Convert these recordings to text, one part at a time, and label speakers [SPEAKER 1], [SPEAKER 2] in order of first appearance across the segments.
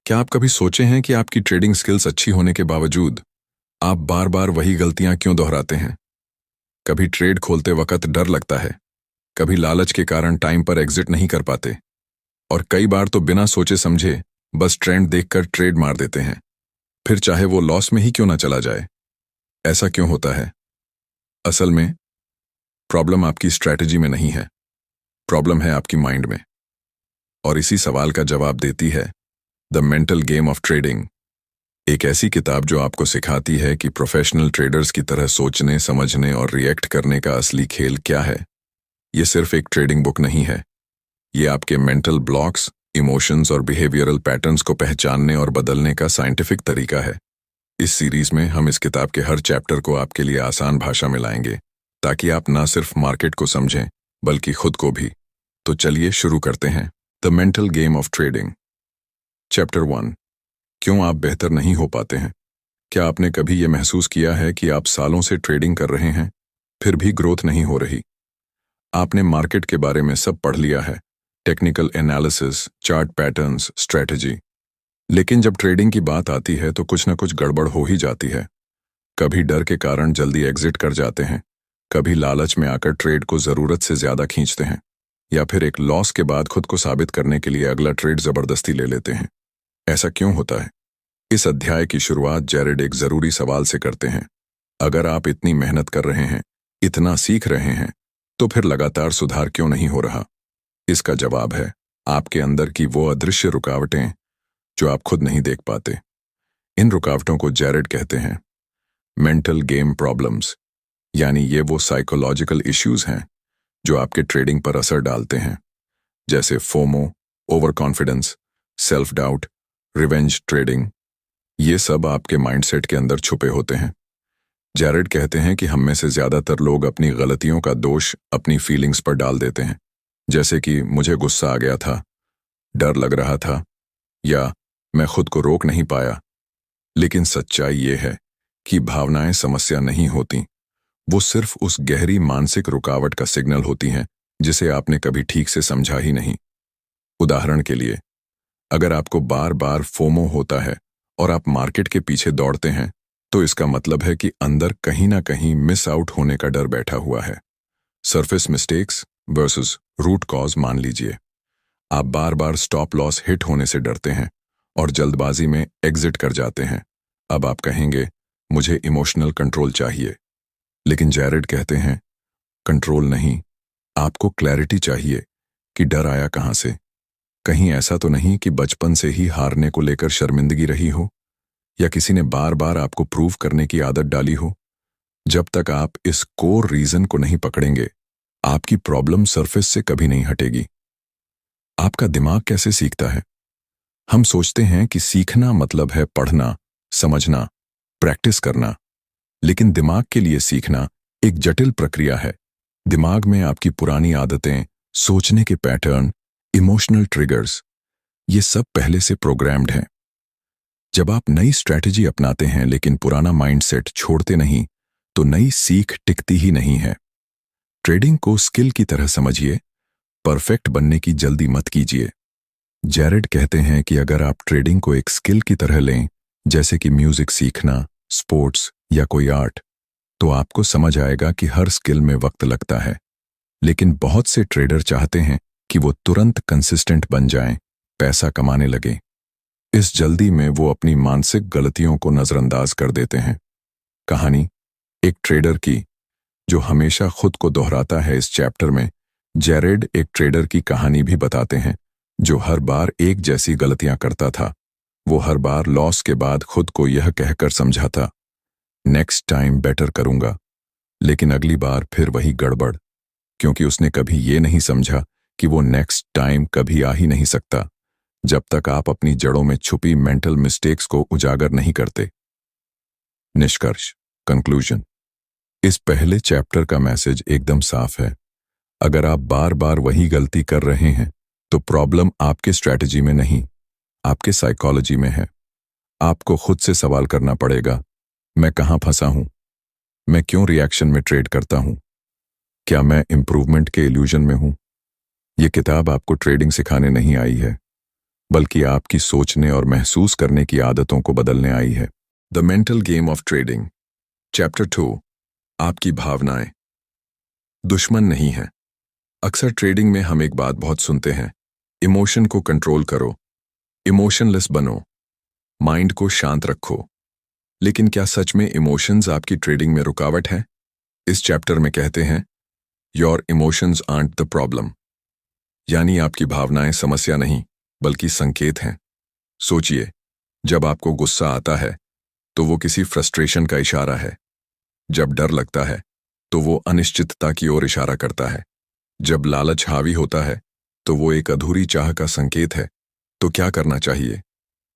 [SPEAKER 1] क्या आप कभी सोचे हैं कि आपकी ट्रेडिंग स्किल्स अच्छी होने के बावजूद आप बार बार वही गलतियां क्यों दोहराते हैं? कभी ट्रेड खोलते वक्त डर लगता है, कभी लालच के कारण टाइम पर एग्जिट नहीं कर पाते, और कई बार तो बिना सोचे समझे बस ट्रेंड देखकर ट्रेड मार देते हैं, फिर चाहे वो लॉस में ही क्यों ना चला जाए। ऐसा क्यों होता है? असल में प्रॉब्लम आपकी स्ट्रैटेजी में नहीं है, प्रॉब्लम है आपकी माइंड में। और इसी सवाल का जवाब देती है the mental game of trading, एक ऐसी किताब जो आपको सिखाती है कि प्रोफेशनल ट्रेडर्स की तरह सोचने, समझने और रिएक्ट करने का असली खेल क्या है। ये सिर्फ एक ट्रेडिंग बुक नहीं है, ये आपके मेंटल ब्लॉक्स, इमोशंस और बिहेवियरल पैटर्न्स को पहचानने और बदलने का साइंटिफिक तरीका है। इस सीरीज में हम इस किताब के हर चैप्टर को आपके लिए आसान भाषा में लाएंगे, ताकि आप ना सिर्फ मार्केट को समझें बल्कि खुद को भी। तो चलिए शुरू करते हैं the mental game of trading. Chapter 1, क्यों आप बेहतर नहीं हो पाते हैं? क्या आपने कभी ये महसूस किया है कि आप सालों से ट्रेडिंग कर रहे हैं, फिर भी ग्रोथ नहीं हो रही? आपने मार्केट के बारे में सब पढ़ लिया है, technical analysis, chart patterns, strategy, लेकिन जब ट्रेडिंग की बात आती है तो कुछ न कुछ गड़बड़ हो ही जाती है। कभी डर के कारण जल्दी एग्जिट कर जाते हैं, कभी लालच में आकर ट्रेड को ज़रूरत से ज़्यादा खींचते हैं, या फिर एक लॉस के बाद खुद को साबित करने के लिए अगला ट्रेड ज़बरदस्ती ले लेते हैं। ऐसा क्यों होता है? इस अध्याय की शुरुआत जैरेड एक जरूरी सवाल से करते हैं। अगर आप इतनी मेहनत कर रहे हैं, इतना सीख रहे हैं, तो फिर लगातार सुधार क्यों नहीं हो रहा? इसका जवाब है आपके अंदर की वो अदृश्य रुकावटें जो आप खुद नहीं देख पाते। इन रुकावटों को जैरेड कहते हैं मेंटल गेम प्रॉब्लम्स, यानी ये वो साइकोलॉजिकल इश्यूज हैं जो आपके ट्रेडिंग पर असर डालते हैं, जैसे FOMO, over confidence, self doubt, revenge trading. ये सब आपके माइंडसेट के अंदर छुपे होते हैं। जैरेड कहते हैं कि हम में से ज्यादातर लोग अपनी गलतियों का दोष अपनी फीलिंग्स पर डाल देते हैं, जैसे कि मुझे गुस्सा आ गया था, डर लग रहा था, या मैं खुद को रोक नहीं पाया। लेकिन सच्चाई ये है कि भावनाएं समस्या नहीं होती, वो सिर्फ उस गहरी मानसिक रुकावट का सिग्नल होती हैं जिसे आपने कभी ठीक से समझा ही नहीं। उदाहरण के लिए, अगर आपको बार बार फोमो होता है और आप मार्केट के पीछे दौड़ते हैं, तो इसका मतलब है कि अंदर कहीं ना कहीं मिस आउट होने का डर बैठा हुआ है। Surface mistakes versus root cause मान लीजिए। आप बार बार स्टॉप लॉस हिट होने से डरते हैं और जल्दबाजी में एग्जिट कर जाते हैं। अब आप कहेंगे मुझे इमोशनल कंट्रोल चाहिए, लेकिन जैरेड कहते हैं कंट्रोल नहीं, आपको क्लैरिटी चाहिए कि डर आया कहां से। कहीं ऐसा तो नहीं कि बचपन से ही हारने को लेकर शर्मिंदगी रही हो, या किसी ने बार बार आपको प्रूव करने की आदत डाली हो। जब तक आप इस कोर रीजन को नहीं पकड़ेंगे, आपकी प्रॉब्लम सरफेस से कभी नहीं हटेगी। आपका दिमाग कैसे सीखता है? हम सोचते हैं कि सीखना मतलब है पढ़ना, समझना, प्रैक्टिस करना, लेकिन दिमाग के लिए सीखना एक जटिल प्रक्रिया है। दिमाग में आपकी पुरानी आदतें, सोचने के पैटर्न, इमोशनल ट्रिगर्स, ये सब पहले से प्रोग्राम्ड हैं। जब आप नई स्ट्रैटेजी अपनाते हैं लेकिन पुराना माइंडसेट छोड़ते नहीं, तो नई सीख टिकती ही नहीं है। ट्रेडिंग को स्किल की तरह समझिए, परफेक्ट बनने की जल्दी मत कीजिए। जैरेड कहते हैं कि अगर आप ट्रेडिंग को एक स्किल की तरह लें, जैसे कि म्यूजिक सीखना, स्पोर्ट्स या कोई आर्ट, तो आपको समझ आएगा कि हर स्किल में वक्त लगता है। लेकिन बहुत से ट्रेडर चाहते हैं कि वो तुरंत कंसिस्टेंट बन जाएं, पैसा कमाने लगे। इस जल्दी में वो अपनी मानसिक गलतियों को नजरअंदाज कर देते हैं। कहानी एक ट्रेडर की जो हमेशा खुद को दोहराता है। इस चैप्टर में जैरेड एक ट्रेडर की कहानी भी बताते हैं जो हर बार एक जैसी गलतियां करता था। वो हर बार लॉस के बाद खुद को यह कहकर समझाता, नेक्स्ट टाइम बेटर करूंगा, लेकिन अगली बार फिर वही गड़बड़, क्योंकि उसने कभी ये नहीं समझा कि वो नेक्स्ट टाइम कभी आ ही नहीं सकता जब तक आप अपनी जड़ों में छुपी मेंटल मिस्टेक्स को उजागर नहीं करते। निष्कर्ष, कंक्लूजन। इस पहले चैप्टर का मैसेज एकदम साफ है। अगर आप बार बार वही गलती कर रहे हैं, तो प्रॉब्लम आपके स्ट्रैटेजी में नहीं, आपके साइकोलॉजी में है। आपको खुद से सवाल करना पड़ेगा, मैं कहां फंसा हूं? मैं क्यों रिएक्शन में ट्रेड करता हूं? क्या मैं इंप्रूवमेंट के इल्यूजन में हूं? यह किताब आपको ट्रेडिंग सिखाने नहीं आई है, बल्कि आपकी सोचने और महसूस करने की आदतों को बदलने आई है। The mental game of trading, chapter 2। आपकी भावनाएं दुश्मन नहीं है। अक्सर ट्रेडिंग में हम एक बात बहुत सुनते हैं, इमोशन को कंट्रोल करो, इमोशनलेस बनो, माइंड को शांत रखो। लेकिन क्या सच में इमोशंस आपकी ट्रेडिंग में रुकावट है? इस चैप्टर में कहते हैं, your emotions art the problem, यानी आपकी भावनाएं समस्या नहीं बल्कि संकेत हैं। सोचिए, जब आपको गुस्सा आता है तो वो किसी फ्रस्ट्रेशन का इशारा है। जब डर लगता है तो वो अनिश्चितता की ओर इशारा करता है। जब लालच हावी होता है तो वो एक अधूरी चाह का संकेत है। तो क्या करना चाहिए?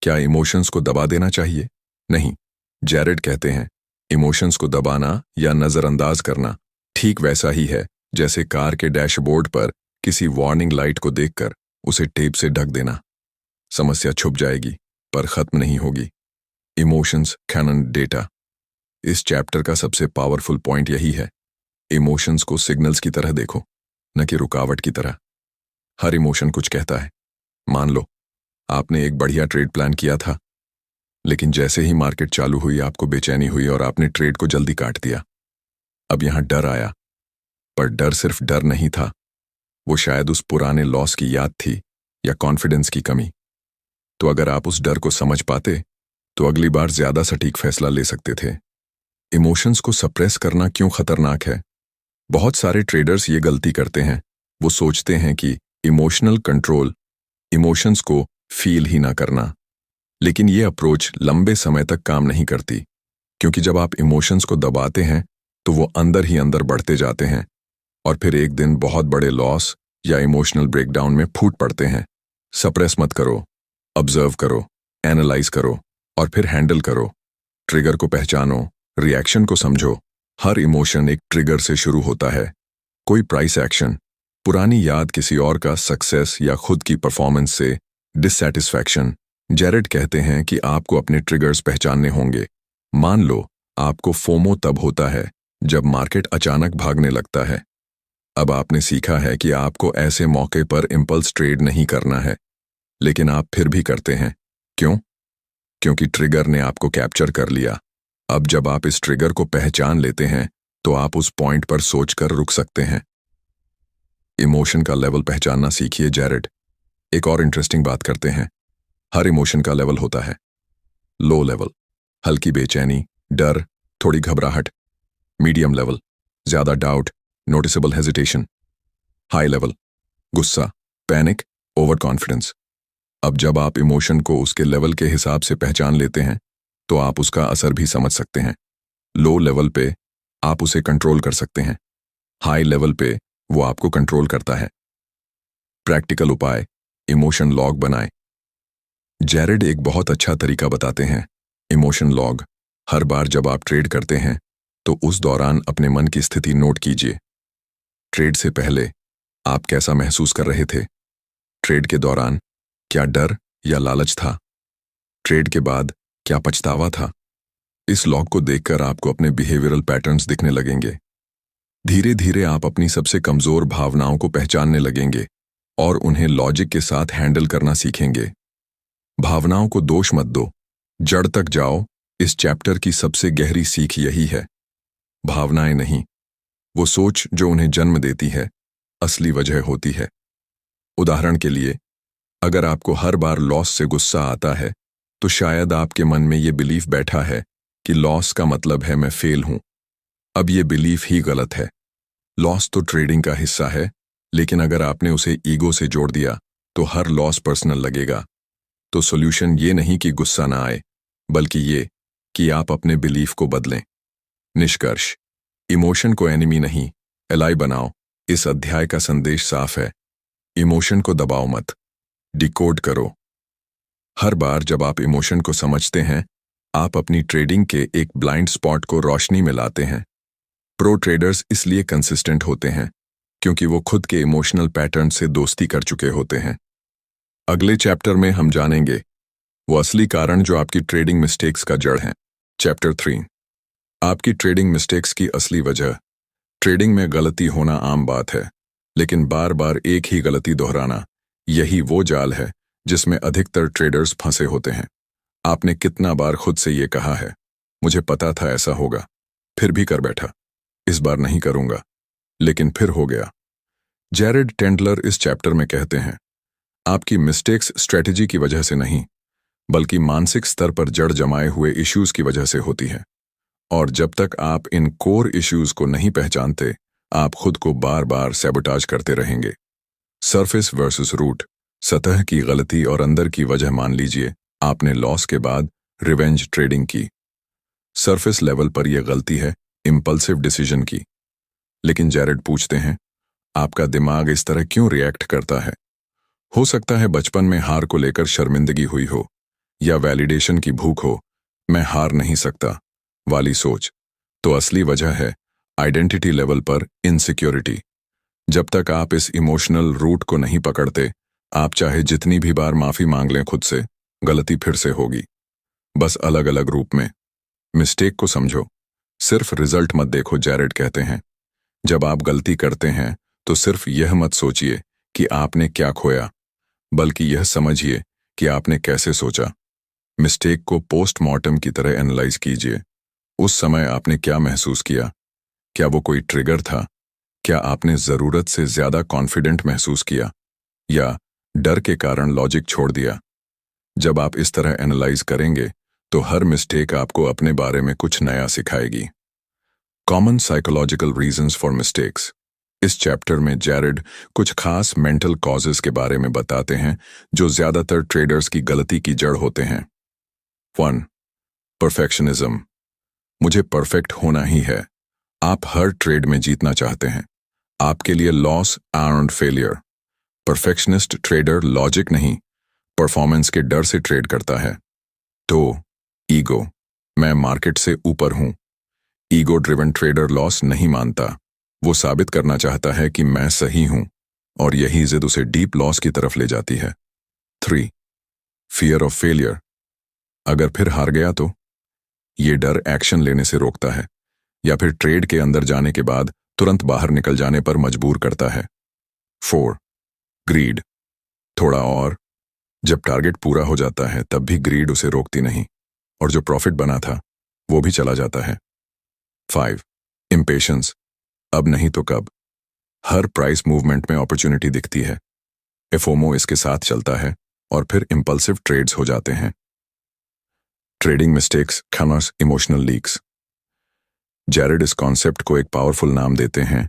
[SPEAKER 1] क्या इमोशंस को दबा देना चाहिए? नहीं। जैरेड कहते हैं, इमोशंस को दबाना या नजरअंदाज करना ठीक वैसा ही है जैसे कार के डैशबोर्ड पर किसी वार्निंग लाइट को देखकर उसे टेप से ढक देना। समस्या छुप जाएगी पर खत्म नहीं होगी। Emotions cannot data. इस चैप्टर का सबसे पावरफुल पॉइंट यही है, इमोशंस को सिग्नल्स की तरह देखो, न कि रुकावट की तरह। हर इमोशन कुछ कहता है। मान लो आपने एक बढ़िया ट्रेड प्लान किया था, लेकिन जैसे ही मार्केट चालू हुई आपको बेचैनी हुई और आपने ट्रेड को जल्दी काट दिया। अब यहां डर आया, पर डर सिर्फ डर नहीं था, वो शायद उस पुराने लॉस की याद थी या कॉन्फिडेंस की कमी। तो अगर आप उस डर को समझ पाते तो अगली बार ज्यादा सटीक फैसला ले सकते थे। इमोशंस को सप्रेस करना क्यों खतरनाक है? बहुत सारे ट्रेडर्स ये गलती करते हैं। वो सोचते हैं कि इमोशनल कंट्रोल, इमोशंस को फील ही ना करना। लेकिन ये अप्रोच लंबे समय तक काम नहीं करती, क्योंकि जब आप इमोशंस को दबाते हैं तो वो अंदर ही अंदर बढ़ते जाते हैं और फिर एक दिन बहुत बड़े लॉस या इमोशनल ब्रेकडाउन में फूट पड़ते हैं। सप्रेस मत करो, ऑब्जर्व करो, एनालाइज करो और फिर हैंडल करो। ट्रिगर को पहचानो, रिएक्शन को समझो। हर इमोशन एक ट्रिगर से शुरू होता है। कोई प्राइस एक्शन, पुरानी याद, किसी और का सक्सेस या खुद की परफॉर्मेंस से डिससैटिस्फैक्शन। जैरेड कहते हैं कि आपको अपने ट्रिगर्स पहचानने होंगे। मान लो आपको फोमो तब होता है जब मार्केट अचानक भागने लगता है। अब आपने सीखा है कि आपको ऐसे मौके पर इंपल्स ट्रेड नहीं करना है, लेकिन आप फिर भी करते हैं। क्यों? क्योंकि ट्रिगर ने आपको कैप्चर कर लिया। अब जब आप इस ट्रिगर को पहचान लेते हैं तो आप उस पॉइंट पर सोचकर रुक सकते हैं। इमोशन का लेवल पहचानना सीखिए जैरेड। एक और इंटरेस्टिंग बात करते हैं। हर इमोशन का लेवल होता है। लो लेवल, हल्की बेचैनी, डर, थोड़ी घबराहट। मीडियम लेवल, ज्यादा doubt, noticeable hesitation. High level, गुस्सा, पैनिक, ओवर कॉन्फिडेंस। अब जब आप इमोशन को उसके लेवल के हिसाब से पहचान लेते हैं तो आप उसका असर भी समझ सकते हैं। लो लेवल पे आप उसे कंट्रोल कर सकते हैं, हाई लेवल पे वो आपको कंट्रोल करता है। प्रैक्टिकल उपाय, इमोशन लॉग बनाएं। जैरेड एक बहुत अच्छा तरीका बताते हैं, इमोशन लॉग। हर बार जब आप ट्रेड करते हैं तो उस दौरान अपने मन की स्थिति नोट कीजिए। ट्रेड से पहले आप कैसा महसूस कर रहे थे? ट्रेड के दौरान क्या डर या लालच था? ट्रेड के बाद क्या पछतावा था? इस लॉग को देखकर आपको अपने बिहेवियरल पैटर्न्स दिखने लगेंगे। धीरे धीरे आप अपनी सबसे कमजोर भावनाओं को पहचानने लगेंगे और उन्हें लॉजिक के साथ हैंडल करना सीखेंगे। भावनाओं को दोष मत दो, जड़ तक जाओ। इस चैप्टर की सबसे गहरी सीख यही है, भावनाएं नहीं, वो सोच जो उन्हें जन्म देती है, असली वजह होती है। उदाहरण के लिए, अगर आपको हर बार लॉस से गुस्सा आता है तो शायद आपके मन में ये बिलीफ बैठा है कि लॉस का मतलब है मैं फेल हूं। अब ये बिलीफ ही गलत है। लॉस तो ट्रेडिंग का हिस्सा है, लेकिन अगर आपने उसे ईगो से जोड़ दिया तो हर लॉस पर्सनल लगेगा। तो सॉल्यूशन ये नहीं कि गुस्सा ना आए, बल्कि ये कि आप अपने बिलीफ को बदलें। निष्कर्ष, इमोशन को एनिमी नहीं, एलाई बनाओ। इस अध्याय का संदेश साफ है, इमोशन को दबाओ मत, डिकोड करो। हर बार जब आप इमोशन को समझते हैं, आप अपनी ट्रेडिंग के एक ब्लाइंड स्पॉट को रोशनी में लाते हैं। प्रो ट्रेडर्स इसलिए कंसिस्टेंट होते हैं क्योंकि वो खुद के इमोशनल पैटर्न से दोस्ती कर चुके होते हैं। अगले चैप्टर में हम जानेंगे वो असली कारण जो आपकी ट्रेडिंग मिस्टेक्स का जड़ है। चैप्टर 3, आपकी ट्रेडिंग मिस्टेक्स की असली वजह। ट्रेडिंग में गलती होना आम बात है, लेकिन बार बार एक ही गलती दोहराना, यही वो जाल है जिसमें अधिकतर ट्रेडर्स फंसे होते हैं। आपने कितना बार खुद से ये कहा है, मुझे पता था ऐसा होगा, फिर भी कर बैठा, इस बार नहीं करूंगा, लेकिन फिर हो गया। जैरेड टेंडलर इस चैप्टर में कहते हैं, आपकी मिस्टेक्स स्ट्रेटजी की वजह से नहीं, बल्कि मानसिक स्तर पर जड़ जमाए हुए इश्यूज की वजह से होती है। और जब तक आप इन कोर इश्यूज को नहीं पहचानते, आप खुद को बार बार सैबोटाज करते रहेंगे। सरफेस वर्सेस रूट, सतह की गलती और अंदर की वजह मान लीजिए आपने लॉस के बाद रिवेंज ट्रेडिंग की। सरफेस लेवल पर यह गलती है इंपल्सिव डिसीजन की। लेकिन जैरेड पूछते हैं, आपका दिमाग इस तरह क्यों रिएक्ट करता है? हो सकता है बचपन में हार को लेकर शर्मिंदगी हुई हो, या वैलिडेशन की भूख हो, मैं हार नहीं सकता वाली सोच। तो असली वजह है आइडेंटिटी लेवल पर इनसिक्योरिटी। जब तक आप इस इमोशनल रूट को नहीं पकड़ते, आप चाहे जितनी भी बार माफी मांग लें खुद से, गलती फिर से होगी, बस अलग अलग रूप में। मिस्टेक को समझो, सिर्फ रिजल्ट मत देखो। जैरेड कहते हैं, जब आप गलती करते हैं तो सिर्फ यह मत सोचिए कि आपने क्या खोया, बल्कि यह समझिए कि आपने कैसे सोचा। मिस्टेक को पोस्टमार्टम की तरह एनालाइज कीजिए। उस समय आपने क्या महसूस किया? क्या वो कोई ट्रिगर था? क्या आपने जरूरत से ज्यादा कॉन्फिडेंट महसूस किया, या डर के कारण लॉजिक छोड़ दिया? जब आप इस तरह एनालाइज करेंगे तो हर मिस्टेक आपको अपने बारे में कुछ नया सिखाएगी। Common psychological reasons for mistakes. इस चैप्टर में जैरेड कुछ खास मेंटल कॉजेस के बारे में बताते हैं जो ज्यादातर ट्रेडर्स की गलती की जड़ होते हैं। 1. परफेक्शनिज्म। मुझे परफेक्ट होना ही है। आप हर ट्रेड में जीतना चाहते हैं। आपके लिए loss and failure. Perfectionist trader logic नहीं, परफॉर्मेंस के डर से ट्रेड करता है। 2. ईगो। मैं मार्केट से ऊपर हूं। ईगो ड्रिवन ट्रेडर लॉस नहीं मानता, वो साबित करना चाहता है कि मैं सही हूं, और यही जिद उसे डीप लॉस की तरफ ले जाती है। 3. Fear of failure. अगर फिर हार गया तो? ये डर एक्शन लेने से रोकता है, या फिर ट्रेड के अंदर जाने के बाद तुरंत बाहर निकल जाने पर मजबूर करता है। 4. ग्रीड। थोड़ा और। जब टारगेट पूरा हो जाता है तब भी ग्रीड उसे रोकती नहीं, और जो प्रॉफिट बना था वो भी चला जाता है। 5. इम्पेशंस। अब नहीं तो कब। हर प्राइस मूवमेंट में अपॉर्चुनिटी दिखती है, एफोमो इसके साथ चलता है, और फिर इंपल्सिव ट्रेड्स हो जाते हैं। Trading mistakes Khans emotional leaks. Jared इस कॉन्सेप्ट को एक पावरफुल नाम देते हैं,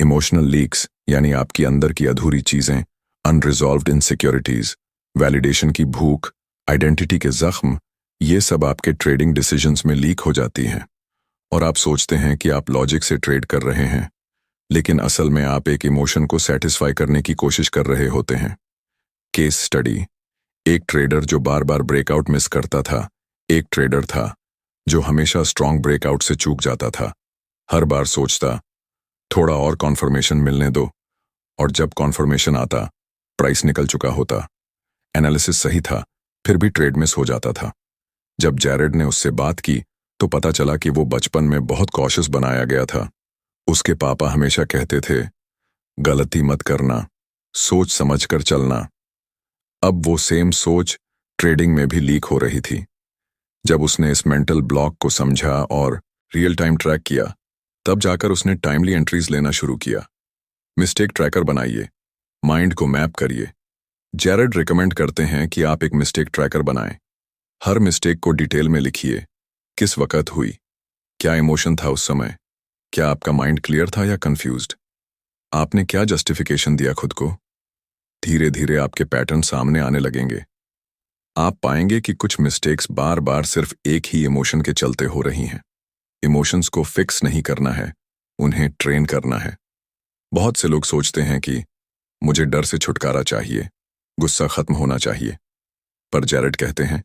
[SPEAKER 1] इमोशनल लीक्स, यानी आपकी अंदर की अधूरी चीजें, अनरिजॉल्व्ड इनसिक्योरिटीज, वैलिडेशन की भूख, आइडेंटिटी के जख्म, ये सब आपके ट्रेडिंग डिसीजंस में लीक हो जाती हैं, और आप सोचते हैं कि आप लॉजिक से ट्रेड कर रहे हैं, लेकिन असल में आप एक इमोशन को सेटिस्फाई करने की कोशिश कर रहे होते हैं। Case study. एक ट्रेडर जो बार बार ब्रेकआउट मिस करता था, एक ट्रेडर था जो हमेशा स्ट्रॉन्ग ब्रेकआउट से चूक जाता था। हर बार सोचता, थोड़ा और कॉन्फर्मेशन मिलने दो, और जब कॉन्फर्मेशन आता, प्राइस निकल चुका होता। एनालिसिस सही था, फिर भी ट्रेड मिस हो जाता था। जब जैरेड ने उससे बात की तो पता चला कि वो बचपन में बहुत कॉशियस बनाया गया था। उसके पापा हमेशा कहते थे, गलती मत करना, सोच समझ कर चलना। अब वो सेम सोच ट्रेडिंग में भी लीक हो रही थी। जब उसने इस मेंटल ब्लॉक को समझा और रियल टाइम ट्रैक किया, तब जाकर उसने टाइमली एंट्रीज लेना शुरू किया। मिस्टेक ट्रैकर बनाइए, माइंड को मैप करिए। जैरेड रिकमेंड करते हैं कि आप एक मिस्टेक ट्रैकर बनाएं। हर मिस्टेक को डिटेल में लिखिए, किस वक्त हुई, क्या इमोशन था उस समय, क्या आपका माइंड क्लियर था या कंफ्यूज्ड, आपने क्या जस्टिफिकेशन दिया खुद को। धीरे धीरे आपके पैटर्न सामने आने लगेंगे। आप पाएंगे कि कुछ मिस्टेक्स बार बार सिर्फ एक ही इमोशन के चलते हो रही हैं। इमोशंस को फिक्स नहीं करना है, उन्हें ट्रेन करना है। बहुत से लोग सोचते हैं कि मुझे डर से छुटकारा चाहिए, गुस्सा खत्म होना चाहिए, पर जैरेड कहते हैं,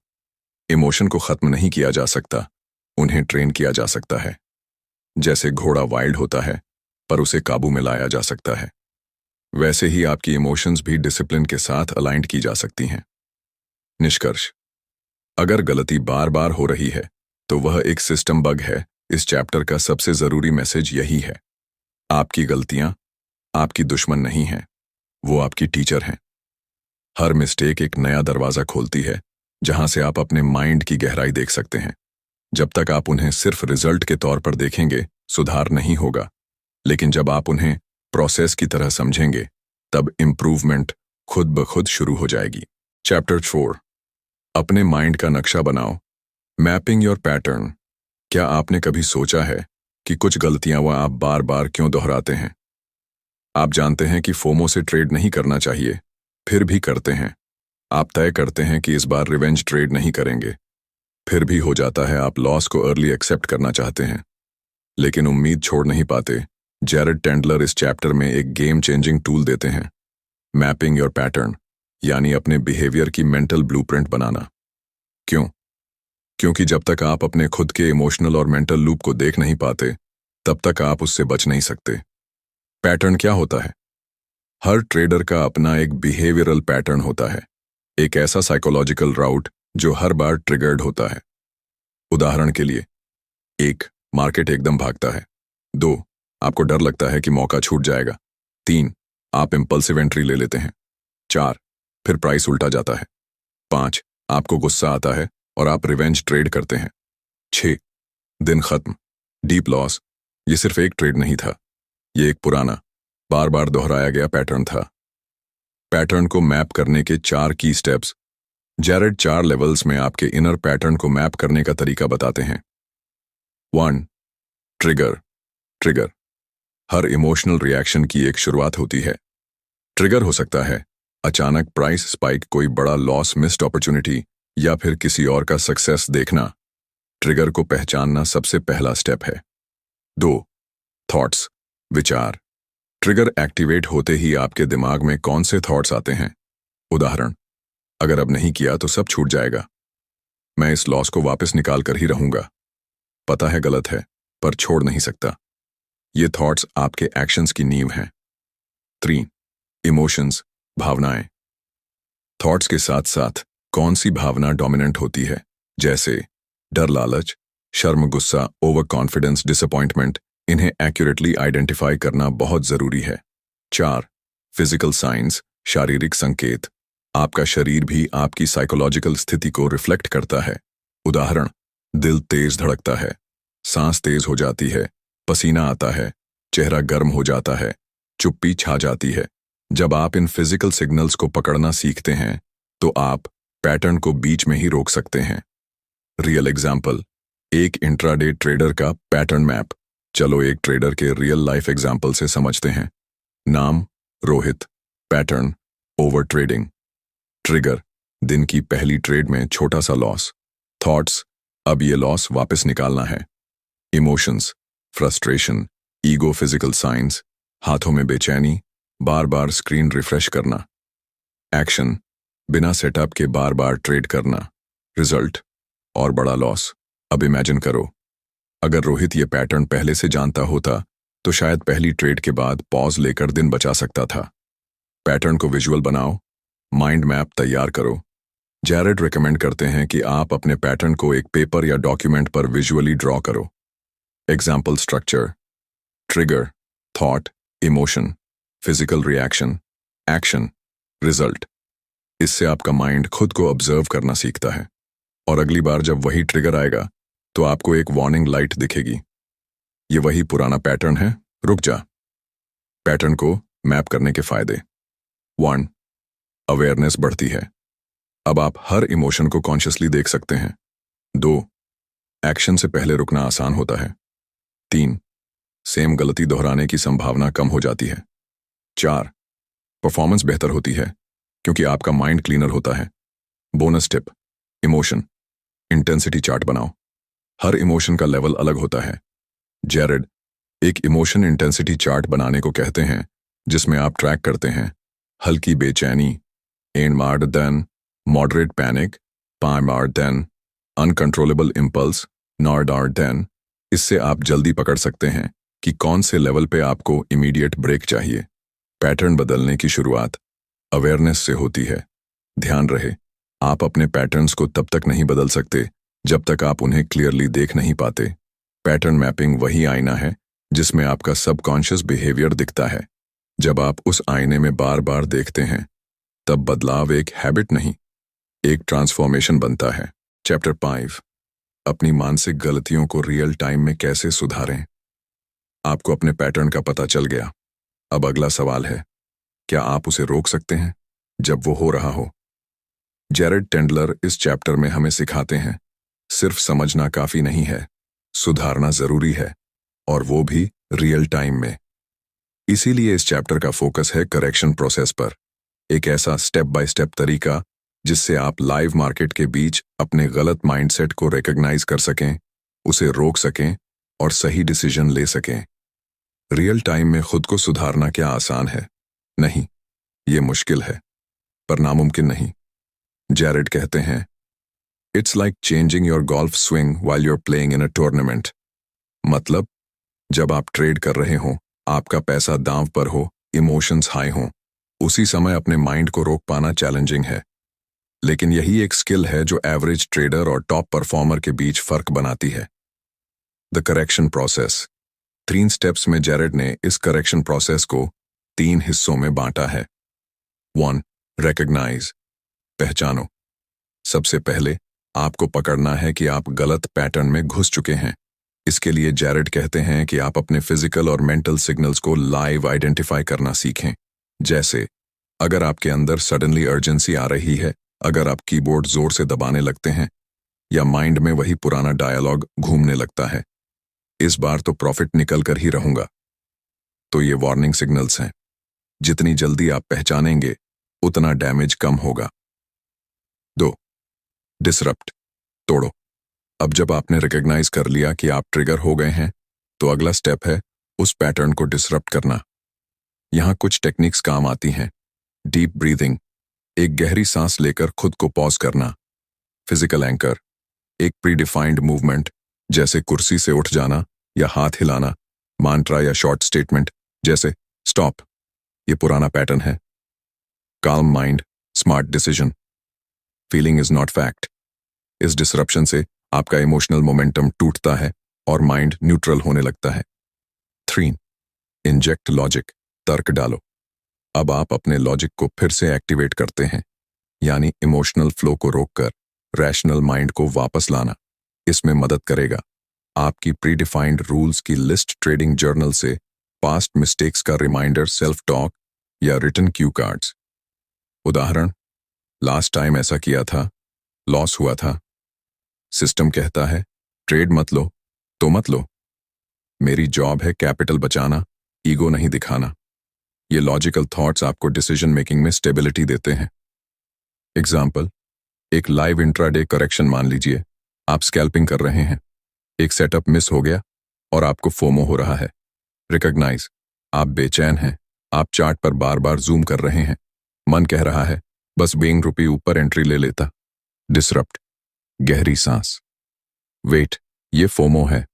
[SPEAKER 1] इमोशन को खत्म नहीं किया जा सकता, उन्हें ट्रेन किया जा सकता है। जैसे घोड़ा वाइल्ड होता है, पर उसे काबू में लाया जा सकता है, वैसे ही आपकी इमोशंस भी डिसिप्लिन के साथ अलाइंड की जा सकती हैं। निष्कर्ष। अगर गलती बार बार हो रही है तो वह एक सिस्टम बग है। इस चैप्टर का सबसे जरूरी मैसेज यही है, आपकी गलतियां आपकी दुश्मन नहीं हैं, वो आपकी टीचर हैं। हर मिस्टेक एक नया दरवाजा खोलती है जहां से आप अपने माइंड की गहराई देख सकते हैं। जब तक आप उन्हें सिर्फ रिजल्ट के तौर पर देखेंगे, सुधार नहीं होगा। लेकिन जब आप उन्हें प्रोसेस की तरह समझेंगे, तब इम्प्रूवमेंट खुद ब खुद शुरू हो जाएगी। चैप्टर 4, अपने माइंड का नक्शा बनाओ। Mapping your pattern. क्या आपने कभी सोचा है कि कुछ गलतियां वह आप बार बार क्यों दोहराते हैं? आप जानते हैं कि फोमो से ट्रेड नहीं करना चाहिए, फिर भी करते हैं। आप तय करते हैं कि इस बार रिवेंज ट्रेड नहीं करेंगे, फिर भी हो जाता है। आप लॉस को अर्ली एक्सेप्ट करना चाहते हैं, लेकिन उम्मीद छोड़ नहीं पाते। जैरेड टेंडलर इस चैप्टर में एक गेम चेंजिंग टूल देते हैं, मैपिंग योर पैटर्न, यानी अपने बिहेवियर की मेंटल ब्लूप्रिंट बनाना। क्यों? क्योंकि जब तक आप अपने खुद के इमोशनल और मेंटल लूप को देख नहीं पाते, तब तक आप उससे बच नहीं सकते। पैटर्न क्या होता है? हर ट्रेडर का अपना एक बिहेवियरल पैटर्न होता है, एक ऐसा साइकोलॉजिकल राउट जो हर बार ट्रिगर्ड होता है। उदाहरण के लिए, 1, मार्केट एकदम भागता है। 2, आपको डर लगता है कि मौका छूट जाएगा। 3, आप इंपल्सिव एंट्री ले लेते हैं। 4, फिर प्राइस उल्टा जाता है। 5, आपको गुस्सा आता है और आप रिवेंज ट्रेड करते हैं। 6, दिन खत्म, डीप लॉस। ये सिर्फ एक ट्रेड नहीं था, ये एक पुराना, बार बार दोहराया गया पैटर्न था। पैटर्न को मैप करने के 4 की स्टेप्स। जैरेड 4 लेवल्स में आपके इनर पैटर्न को मैप करने का तरीका बताते हैं। 1, ट्रिगर। ट्रिगर हर इमोशनल रिएक्शन की एक शुरुआत होती है। ट्रिगर हो सकता है अचानक प्राइस स्पाइक, कोई बड़ा लॉस, मिस्ड अपॉर्चुनिटी, या फिर किसी और का सक्सेस देखना। ट्रिगर को पहचानना सबसे पहला स्टेप है। 2, थॉट्स, विचार। ट्रिगर एक्टिवेट होते ही आपके दिमाग में कौन से थॉट्स आते हैं? उदाहरण, अगर अब नहीं किया तो सब छूट जाएगा, मैं इस लॉस को वापस निकाल कर ही रहूंगा, पता है गलत है पर छोड़ नहीं सकता। ये थॉट्स आपके एक्शंस की नींव हैं। 3, इमोशंस, भावनाएं। थॉट्स के साथ साथ कौन सी भावना डोमिनेंट होती है, जैसे डर, लालच, शर्म, गुस्सा, ओवर कॉन्फिडेंस, डिसअपॉइंटमेंट। इन्हें एक्यूरेटली आइडेंटिफाई करना बहुत जरूरी है। 4, फिजिकल साइंस, शारीरिक संकेत। आपका शरीर भी आपकी साइकोलॉजिकल स्थिति को रिफ्लेक्ट करता है। उदाहरण, दिल तेज धड़कता है, सांस तेज हो जाती है, पसीना आता है, चेहरा गर्म हो जाता है, चुप्पी छा जाती है। जब आप इन फिजिकल सिग्नल्स को पकड़ना सीखते हैं, तो आप पैटर्न को बीच में ही रोक सकते हैं। रियल एग्जाम्पल, एक इंट्राडे ट्रेडर का पैटर्न मैप। चलो एक ट्रेडर के रियल लाइफ एग्जाम्पल से समझते हैं। नाम, Rohit. Pattern, over trading. Trigger, दिन की पहली ट्रेड में छोटा सा लॉस। थॉट्स, अब ये लॉस वापस निकालना है। Emotions, frustration, ego, physical science, हाथों में बेचैनी, बार बार स्क्रीन रिफ्रेश करना। एक्शन, बिना सेटअप के बार बार ट्रेड करना। रिजल्ट, और बड़ा लॉस। अब इमेजिन करो, अगर रोहित ये पैटर्न पहले से जानता होता तो शायद पहली ट्रेड के बाद पॉज लेकर दिन बचा सकता था। पैटर्न को विजुअल बनाओ, माइंड मैप तैयार करो। जैरेड रिकमेंड करते हैं कि आप अपने पैटर्न को एक पेपर या डॉक्यूमेंट पर विजुअली ड्रॉ करो। Example structure: trigger, thought, emotion, physical reaction, action, result. इससे आपका माइंड खुद को ऑब्जर्व करना सीखता है, और अगली बार जब वही ट्रिगर आएगा तो आपको एक वार्निंग लाइट दिखेगी, ये वही पुराना पैटर्न है, रुक जा। पैटर्न को मैप करने के फायदे: 1, अवेयरनेस बढ़ती है, अब आप हर इमोशन को कॉन्शियसली देख सकते हैं। 2, एक्शन से पहले रुकना आसान होता है। 3, सेम गलती दोहराने की संभावना कम हो जाती है। 4, परफॉर्मेंस बेहतर होती है क्योंकि आपका माइंड क्लीनर होता है। Bonus tip: emotion intensity chart बनाओ। हर इमोशन का लेवल अलग होता है। जैरेड एक इमोशन इंटेंसिटी चार्ट बनाने को कहते हैं, जिसमें आप ट्रैक करते हैं हल्की बेचैनी, एंड मार्ड देन, मॉडरेट पैनिक, पार मार्ड देन, अनकंट्रोलेबल इंपल्स, नॉर्ड आर देन। इससे आप जल्दी पकड़ सकते हैं कि कौन से लेवल पे आपको इमीडिएट ब्रेक चाहिए। पैटर्न बदलने की शुरुआत अवेयरनेस से होती है। ध्यान रहे, आप अपने पैटर्न्स को तब तक नहीं बदल सकते जब तक आप उन्हें क्लियरली देख नहीं पाते। पैटर्न मैपिंग वही आईना है जिसमें आपका सबकॉन्शियस बिहेवियर दिखता है। जब आप उस आईने में बार बार देखते हैं, तब बदलाव एक हैबिट नहीं, एक ट्रांसफॉर्मेशन बनता है। चैप्टर 5, अपनी मानसिक गलतियों को रियल टाइम में कैसे सुधारें। आपको अपने पैटर्न का पता चल गया। अब अगला सवाल है, क्या आप उसे रोक सकते हैं जब वो हो रहा हो? जेरेड टेंडलर इस चैप्टर में हमें सिखाते हैं, सिर्फ समझना काफी नहीं है, सुधारना जरूरी है, और वो भी रियल टाइम में। इसीलिए इस चैप्टर का फोकस है करेक्शन प्रोसेस पर, एक ऐसा स्टेप बाय स्टेप तरीका जिससे आप लाइव मार्केट के बीच अपने गलत माइंडसेट को रिकॉग्नाइज कर सकें, उसे रोक सकें और सही डिसीजन ले सकें। रियल टाइम में खुद को सुधारना क्या आसान है? नहीं, ये मुश्किल है, पर नामुमकिन नहीं। जेरेड कहते हैं, it's like changing your golf swing while you're playing in a tournament. मतलब, जब आप ट्रेड कर रहे हो, आपका पैसा दांव पर हो, इमोशंस हाई हों, उसी समय अपने माइंड को रोक पाना चैलेंजिंग है। लेकिन यही एक स्किल है जो एवरेज ट्रेडर और टॉप परफॉर्मर के बीच फर्क बनाती है। The correction process. 3 स्टेप्स में जेरेड ने इस करेक्शन प्रोसेस को 3 हिस्सों में बांटा है। 1. रिकॉग्नाइज, पहचानो। सबसे पहले आपको पकड़ना है कि आप गलत पैटर्न में घुस चुके हैं। इसके लिए जेरेड कहते हैं कि आप अपने फिजिकल और मेंटल सिग्नल्स को लाइव आइडेंटिफाई करना सीखें। जैसे, अगर आपके अंदर सडनली अर्जेंसी आ रही है, अगर आप कीबोर्ड जोर से दबाने लगते हैं, या माइंड में वही पुराना डायलॉग घूमने लगता है, इस बार तो प्रॉफिट निकल कर ही रहूंगा, तो ये वार्निंग सिग्नल्स हैं। जितनी जल्दी आप पहचानेंगे, उतना डैमेज कम होगा। 2. डिसरप्ट, तोड़ो। अब जब आपने रिकॉग्नाइज कर लिया कि आप ट्रिगर हो गए हैं, तो अगला स्टेप है उस पैटर्न को डिसरप्ट करना। यहां कुछ टेक्निक्स काम आती हैं। डीप ब्रीदिंग, एक गहरी सांस लेकर खुद को पॉज करना। फिजिकल एंकर, एक प्रीडिफाइंड मूवमेंट, जैसे कुर्सी से उठ जाना या हाथ हिलाना। मांट्रा या शॉर्ट स्टेटमेंट जैसे स्टॉप, ये पुराना पैटर्न है। Calm mind, smart decision. Feeling is not fact. इस डिसरप्शन से आपका इमोशनल मोमेंटम टूटता है और माइंड न्यूट्रल होने लगता है। 3. इंजेक्ट लॉजिक, तर्क डालो। अब आप अपने लॉजिक को फिर से एक्टिवेट करते हैं, यानी इमोशनल फ्लो को रोककर रैशनल माइंड को वापस लाना। इसमें मदद करेगा आपकी प्रीडिफाइंड रूल्स की लिस्ट, ट्रेडिंग जर्नल से पास्ट मिस्टेक्स का रिमाइंडर, सेल्फ टॉक या रिटन क्यू कार्ड्स। उदाहरण, लास्ट टाइम ऐसा किया था, लॉस हुआ था। सिस्टम कहता है ट्रेड मत लो, तो मत लो। मेरी जॉब है कैपिटल बचाना, ईगो नहीं दिखाना। ये लॉजिकल थॉट्स आपको डिसीजन मेकिंग में स्टेबिलिटी देते हैं। एग्जाम्पल, एक लाइव इंट्राडे करेक्शन मान लीजिए। आप स्कैल्पिंग कर रहे हैं, एक सेटअप मिस हो गया और आपको फोमो हो रहा है। रिकॉग्नाइज, आप बेचैन हैं, आप चार्ट पर बार बार जूम कर रहे हैं। मन कह रहा है बस ₹20 ऊपर एंट्री ले लेता। डिसरप्ट, गहरी सांस। वेट, ये फोमो है।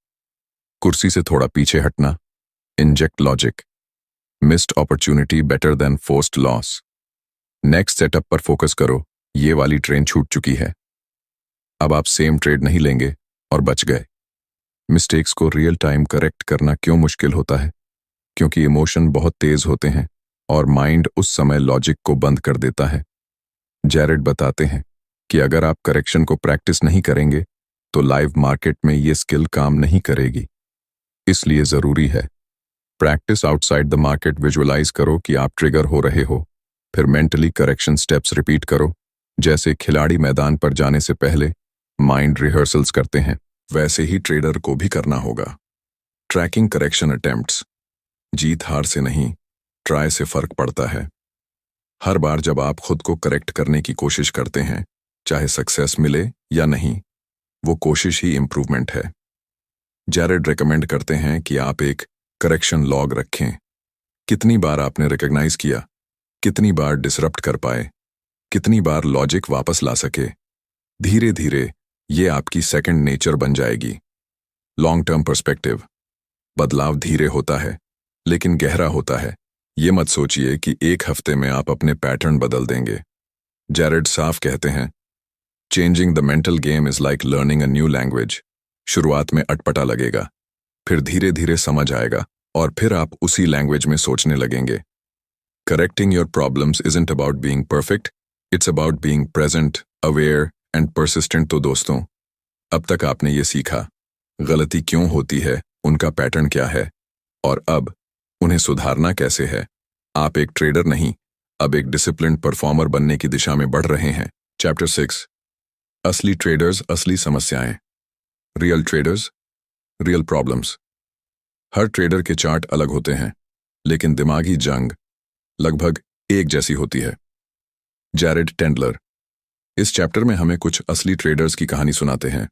[SPEAKER 1] कुर्सी से थोड़ा पीछे हटना। Inject logic, missed opportunity better than forced loss. Next setup पर फोकस करो, ये वाली ट्रेन छूट चुकी है। अब आप सेम ट्रेड नहीं लेंगे और बच गए। मिस्टेक्स को रियल टाइम करेक्ट करना क्यों मुश्किल होता है? क्योंकि इमोशन बहुत तेज होते हैं और माइंड उस समय लॉजिक को बंद कर देता है। जेरेड बताते हैं कि अगर आप करेक्शन को प्रैक्टिस नहीं करेंगे, तो लाइव मार्केट में ये स्किल काम नहीं करेगी। इसलिए जरूरी है practice outside the market. Visualise करो कि आप ट्रिगर हो रहे हो, फिर मेंटली करेक्शन स्टेप्स रिपीट करो। जैसे खिलाड़ी मैदान पर जाने से पहले माइंड रिहर्सल्स करते हैं, वैसे ही ट्रेडर को भी करना होगा। ट्रैकिंग करेक्शन अटेम्प्ट्स, जीत हार से नहीं, ट्राई से फर्क पड़ता है। हर बार जब आप खुद को करेक्ट करने की कोशिश करते हैं, चाहे सक्सेस मिले या नहीं, वो कोशिश ही इंप्रूवमेंट है। जेरेड रेकमेंड करते हैं कि आप एक करेक्शन लॉग रखें। कितनी बार आपने रिकॉग्नाइज किया, कितनी बार डिसरप्ट कर पाए, कितनी बार लॉजिक वापस ला सके। धीरे धीरे ये आपकी सेकंड नेचर बन जाएगी। लॉन्ग टर्म पर्सपेक्टिव, बदलाव धीरे होता है लेकिन गहरा होता है। ये मत सोचिए कि एक हफ्ते में आप अपने पैटर्न बदल देंगे। जेरेड साफ कहते हैं, changing the mental game is like learning a new language. शुरुआत में अटपटा लगेगा, फिर धीरे धीरे समझ आएगा और फिर आप उसी लैंग्वेज में सोचने लगेंगे। Correcting your problems isn't about being perfect, it's about being present, aware and persistent। तो दोस्तों, अब तक आपने ये सीखा, गलती क्यों होती है, उनका पैटर्न क्या है, और अब उन्हें सुधारना कैसे है। आप एक ट्रेडर नहीं, अब एक डिसिप्लिन्ड परफॉर्मर बनने की दिशा में बढ़ रहे हैं। चैप्टर 6, असली ट्रेडर्स, असली समस्याएं। Real traders, real problems. हर ट्रेडर के चार्ट अलग होते हैं, लेकिन दिमागी जंग लगभग एक जैसी होती है। जैरेड टेंडलर इस चैप्टर में हमें कुछ असली ट्रेडर्स की कहानी सुनाते हैं।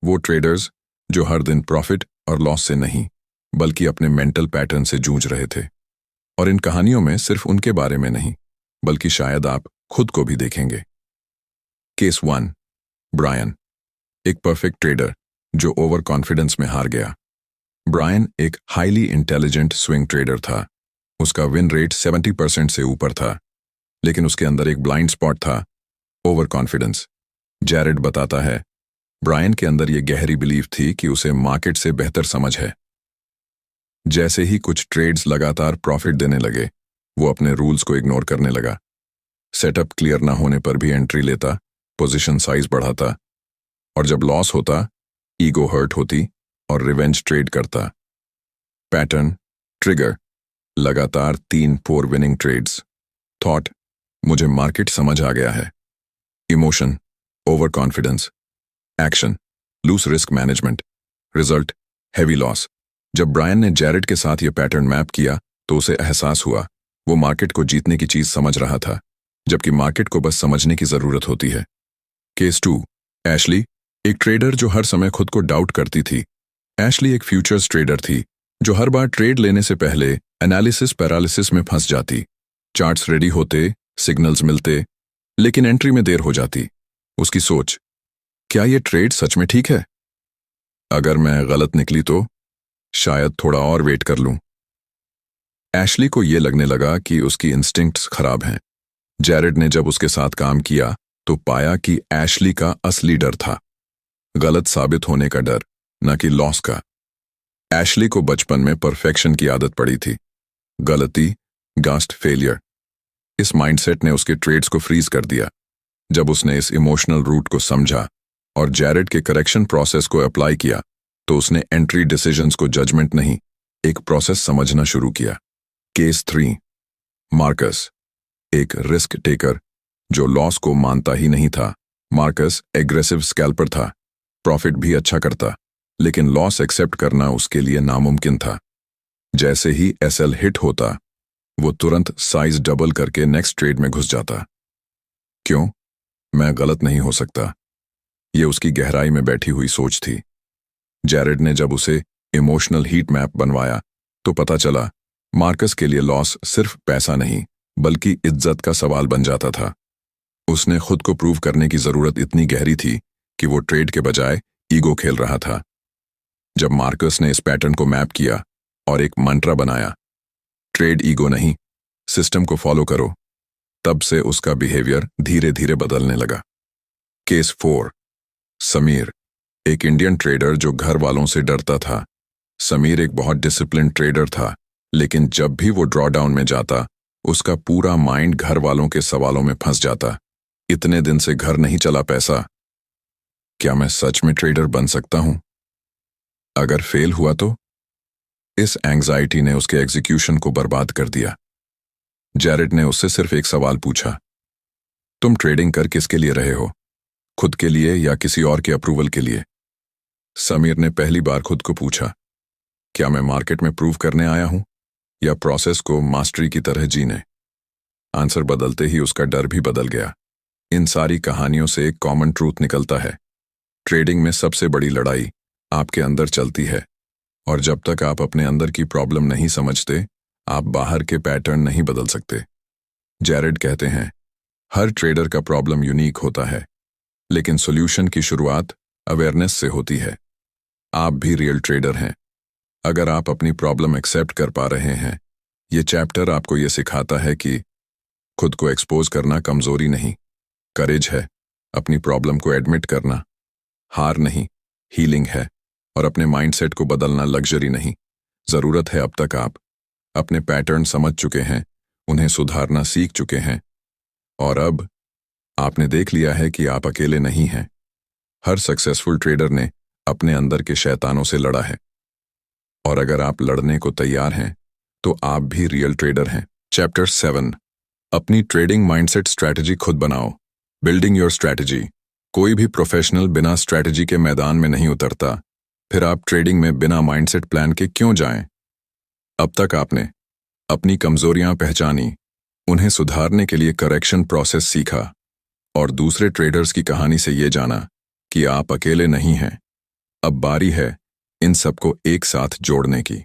[SPEAKER 1] वो ट्रेडर्स जो हर दिन प्रॉफिट और लॉस से नहीं, बल्कि अपने मेंटल पैटर्न से जूझ रहे थे। और इन कहानियों में सिर्फ उनके बारे में नहीं, बल्कि शायद आप खुद को भी देखेंगे। केस 1, ब्रायन, एक परफेक्ट ट्रेडर जो ओवर कॉन्फिडेंस में हार गया। ब्रायन एक हाईली इंटेलिजेंट स्विंग ट्रेडर था। उसका विन रेट 70% से ऊपर था, लेकिन उसके अंदर एक ब्लाइंड स्पॉट था, ओवर कॉन्फिडेंस। जैरेड बताता है, ब्रायन के अंदर ये गहरी बिलीफ थी कि उसे मार्केट से बेहतर समझ है। जैसे ही कुछ ट्रेड्स लगातार प्रॉफिट देने लगे, वो अपने रूल्स को इग्नोर करने लगा। सेटअप क्लियर ना होने पर भी एंट्री लेता, पोजीशन साइज बढ़ाता, और जब लॉस होता, ईगो हर्ट होती और रिवेंज ट्रेड करता। पैटर्न, ट्रिगर, लगातार 3 पोर विनिंग ट्रेड्स। थॉट, मुझे मार्केट समझ आ गया है। Emotion, over confidence. Action, loose risk management. Result, heavy loss. जब ब्रायन ने जैरेड के साथ ये पैटर्न मैप किया, तो उसे एहसास हुआ वो मार्केट को जीतने की चीज समझ रहा था, जबकि मार्केट को बस समझने की जरूरत होती है। केस 2, एशली, एक ट्रेडर जो हर समय खुद को डाउट करती थी। एशली एक फ्यूचर्स ट्रेडर थी जो हर बार ट्रेड लेने से पहले एनालिसिस पैरालिसिस में फंस जाती। चार्ट्स रेडी होते, सिग्नल्स मिलते, लेकिन एंट्री में देर हो जाती। उसकी सोच, क्या ये ट्रेड सच में ठीक है? अगर मैं गलत निकली तो शायद थोड़ा और वेट कर लूं। एशली को यह लगने लगा कि उसकी इंस्टिंक्ट्स खराब हैं। जैरेड ने जब उसके साथ काम किया तो पाया कि एशली का असली डर था गलत साबित होने का डर, न कि लॉस का। एशली को बचपन में परफेक्शन की आदत पड़ी थी। गलती, गास्ट फेलियर। इस माइंडसेट ने उसके ट्रेड्स को फ्रीज कर दिया। जब उसने इस इमोशनल रूट को समझा और जैरेड के करेक्शन प्रोसेस को अप्लाई किया, तो उसने एंट्री डिसीजंस को जजमेंट नहीं, एक प्रोसेस समझना शुरू किया। केस 3, मार्कस, एक रिस्क टेकर जो लॉस को मानता ही नहीं था। मार्कस एग्रेसिव स्कैल्पर था, प्रॉफिट भी अच्छा करता, लेकिन लॉस एक्सेप्ट करना उसके लिए नामुमकिन था। जैसे ही एसएल हिट होता, वो तुरंत साइज डबल करके नेक्स्ट ट्रेड में घुस जाता। क्यों? मैं गलत नहीं हो सकता। ये उसकी गहराई में बैठी हुई सोच थी। जैरेड ने जब उसे इमोशनल हीट मैप बनवाया, तो पता चला मार्कस के लिए लॉस सिर्फ पैसा नहीं, बल्कि इज्जत का सवाल बन जाता था। उसने खुद को प्रूव करने की जरूरत इतनी गहरी थी कि वो ट्रेड के बजाय ईगो खेल रहा था। जब मार्कस ने इस पैटर्न को मैप किया और एक मंत्रा बनाया, ट्रेड ईगो नहीं, सिस्टम को फॉलो करो, तब से उसका बिहेवियर धीरे धीरे बदलने लगा। केस 4, समीर, एक इंडियन ट्रेडर जो घर वालों से डरता था। समीर एक बहुत डिसिप्लिन ट्रेडर था, लेकिन जब भी वो ड्रॉडाउन में जाता, उसका पूरा माइंड घर वालों के सवालों में फंस जाता। इतने दिन से घर नहीं चला पैसा, क्या मैं सच में ट्रेडर बन सकता हूं? अगर फेल हुआ तो? इस एंग्जाइटी ने उसके एग्जीक्यूशन को बर्बाद कर दिया। जैरेड ने उससे सिर्फ एक सवाल पूछा, तुम ट्रेडिंग कर किसके लिए रहे हो? खुद के लिए या किसी और के अप्रूवल के लिए? समीर ने पहली बार खुद को पूछा, क्या मैं मार्केट में प्रूव करने आया हूं या प्रोसेस को मास्टरी की तरह जीने? आंसर बदलते ही उसका डर भी बदल गया। इन सारी कहानियों से एक कॉमन ट्रूथ निकलता है, ट्रेडिंग में सबसे बड़ी लड़ाई आपके अंदर चलती है, और जब तक आप अपने अंदर की प्रॉब्लम नहीं समझते, आप बाहर के पैटर्न नहीं बदल सकते। जैरेड कहते हैं, हर ट्रेडर का प्रॉब्लम यूनिक होता है, लेकिन सॉल्यूशन की शुरुआत अवेयरनेस से होती है। आप भी रियल ट्रेडर हैं अगर आप अपनी प्रॉब्लम एक्सेप्ट कर पा रहे हैं। ये चैप्टर आपको ये सिखाता है कि खुद को एक्सपोज करना कमजोरी नहीं, करेज है। अपनी प्रॉब्लम को एडमिट करना हार नहीं, हीलिंग है। और अपने माइंडसेट को बदलना लग्जरी नहीं, जरूरत है। अब तक आप अपने पैटर्न समझ चुके हैं, उन्हें सुधारना सीख चुके हैं, और अब आपने देख लिया है कि आप अकेले नहीं हैं। हर सक्सेसफुल ट्रेडर ने अपने अंदर के शैतानों से लड़ा है, और अगर आप लड़ने को तैयार हैं तो आप भी रियल ट्रेडर हैं। चैप्टर 7, अपनी ट्रेडिंग माइंडसेट स्ट्रैटेजी खुद बनाओ। Building your strategy. कोई भी प्रोफेशनल बिना स्ट्रैटेजी के मैदान में नहीं उतरता, फिर आप ट्रेडिंग में बिना माइंडसेट प्लान के क्यों जाएं? अब तक आपने अपनी कमजोरियां पहचानी, उन्हें सुधारने के लिए करेक्शन प्रोसेस सीखा, और दूसरे ट्रेडर्स की कहानी से ये जाना कि आप अकेले नहीं हैं। अब बारी है इन सबको एक साथ जोड़ने की,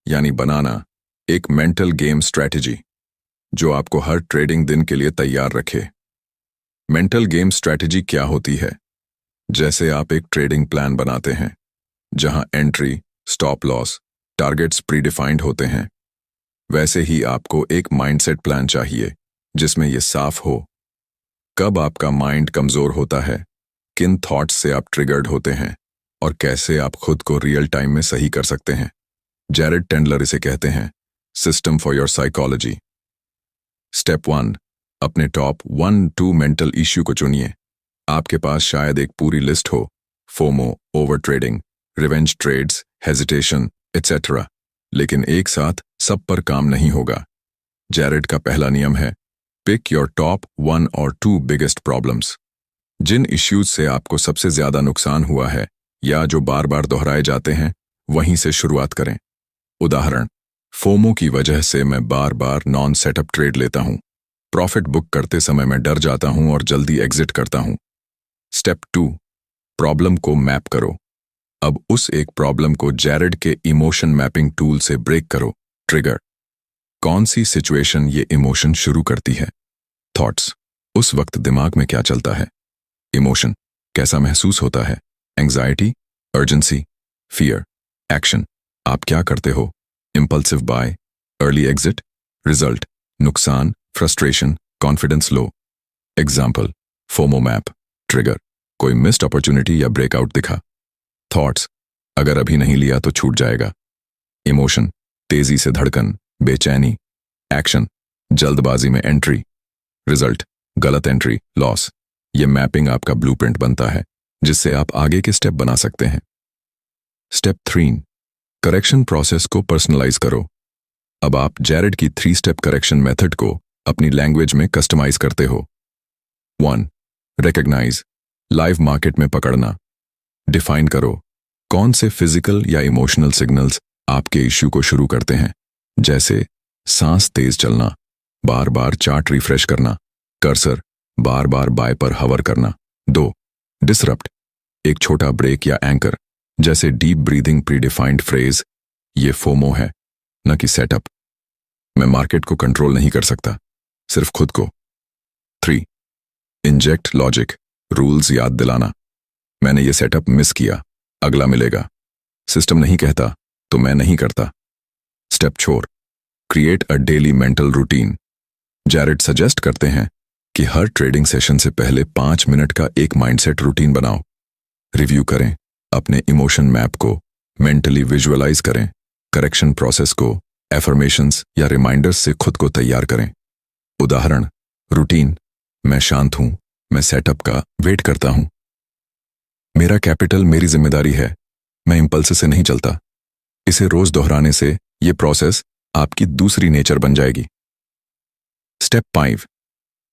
[SPEAKER 1] यानी बनाना एक मेंटल गेम स्ट्रैटेजी जो आपको हर ट्रेडिंग दिन के लिए तैयार रखे। मेंटल गेम स्ट्रैटेजी क्या होती है? जैसे आप एक ट्रेडिंग प्लान बनाते हैं जहां entry, stop loss, targets predefined होते हैं, वैसे ही आपको एक माइंडसेट प्लान चाहिए जिसमें यह साफ हो कब आपका माइंड कमजोर होता है, किन थॉट्स से आप ट्रिगर्ड होते हैं, और कैसे आप खुद को रियल टाइम में सही कर सकते हैं। जैरेड टेंडलर इसे कहते हैं system for your psychology. Step 1, अपने टॉप 1-2 मेंटल इश्यू को चुनिए। आपके पास शायद एक पूरी लिस्ट हो, FOMO, over trading, revenge trades, hesitation, etcetera, लेकिन एक साथ सब पर काम नहीं होगा। जैरेड का पहला नियम है, पिक योर टॉप 1 और 2 बिगेस्ट प्रॉब्लम्स। जिन इश्यूज से आपको सबसे ज्यादा नुकसान हुआ है या जो बार बार दोहराए जाते हैं, वहीं से शुरुआत करें। उदाहरण, फोमो की वजह से मैं बार बार नॉन सेटअप ट्रेड लेता हूं। प्रॉफिट बुक करते समय मैं डर जाता हूं और जल्दी एग्जिट करता हूं। स्टेप 2, प्रॉब्लम को मैप करो। अब उस एक प्रॉब्लम को जैरेड के इमोशन मैपिंग टूल से ब्रेक करो। ट्रिगर, कौन सी सिचुएशन ये इमोशन शुरू करती है? थॉट्स, उस वक्त दिमाग में क्या चलता है? इमोशन, कैसा महसूस होता है? Anxiety, urgency, fear. एक्शन, आप क्या करते हो? Impulsive buy, early exit. Result, नुकसान, frustration, confidence low. Example, FOMO map. Trigger, कोई मिस्ड अपॉर्चुनिटी या ब्रेकआउट दिखा। थॉट्स, अगर अभी नहीं लिया तो छूट जाएगा। इमोशन, तेजी से धड़कन, बेचैनी। एक्शन, जल्दबाजी में एंट्री। रिजल्ट, गलत एंट्री, लॉस। ये मैपिंग आपका ब्लूप्रिंट बनता है जिससे आप आगे के स्टेप बना सकते हैं। स्टेप 3, करेक्शन प्रोसेस को पर्सनलाइज करो। अब आप जैरेड की 3 स्टेप करेक्शन मेथड को अपनी लैंग्वेज में कस्टमाइज करते हो। 1, रिकॉग्नाइज, लाइव मार्केट में पकड़ना। डिफाइन करो कौन से फिजिकल या इमोशनल सिग्नल्स आपके इश्यू को शुरू करते हैं, जैसे सांस तेज चलना, बार बार चार्ट रिफ्रेश करना, कर्सर बार बार बाय पर हवर करना। 2, डिसरप्ट, एक छोटा ब्रेक या एंकर, जैसे डीप ब्रीदिंग, प्रीडिफाइंड फ्रेज, ये फोमो है न कि सेटअप। मैं मार्केट को कंट्रोल नहीं कर सकता, सिर्फ खुद को। 3, इंजेक्ट लॉजिक, रूल्स याद दिलाना। मैंने ये सेटअप मिस किया, अगला मिलेगा। सिस्टम नहीं कहता तो मैं नहीं करता। Step 4, create a daily mental routine. Jared suggest करते हैं कि हर ट्रेडिंग सेशन से पहले 5 मिनट का एक माइंडसेट रूटीन बनाओ। रिव्यू करें, अपने इमोशन मैप को मेंटली विजुअलाइज करें, करेक्शन प्रोसेस को एफर्मेशंस या रिमाइंडर्स से खुद को तैयार करें। उदाहरण, रूटीन, मैं शांत हूं, मैं सेटअप का वेट करता हूं, मेरा कैपिटल मेरी जिम्मेदारी है, मैं इंपल्स से नहीं चलता। इसे रोज दोहराने से यह प्रोसेस आपकी दूसरी नेचर बन जाएगी। स्टेप 5,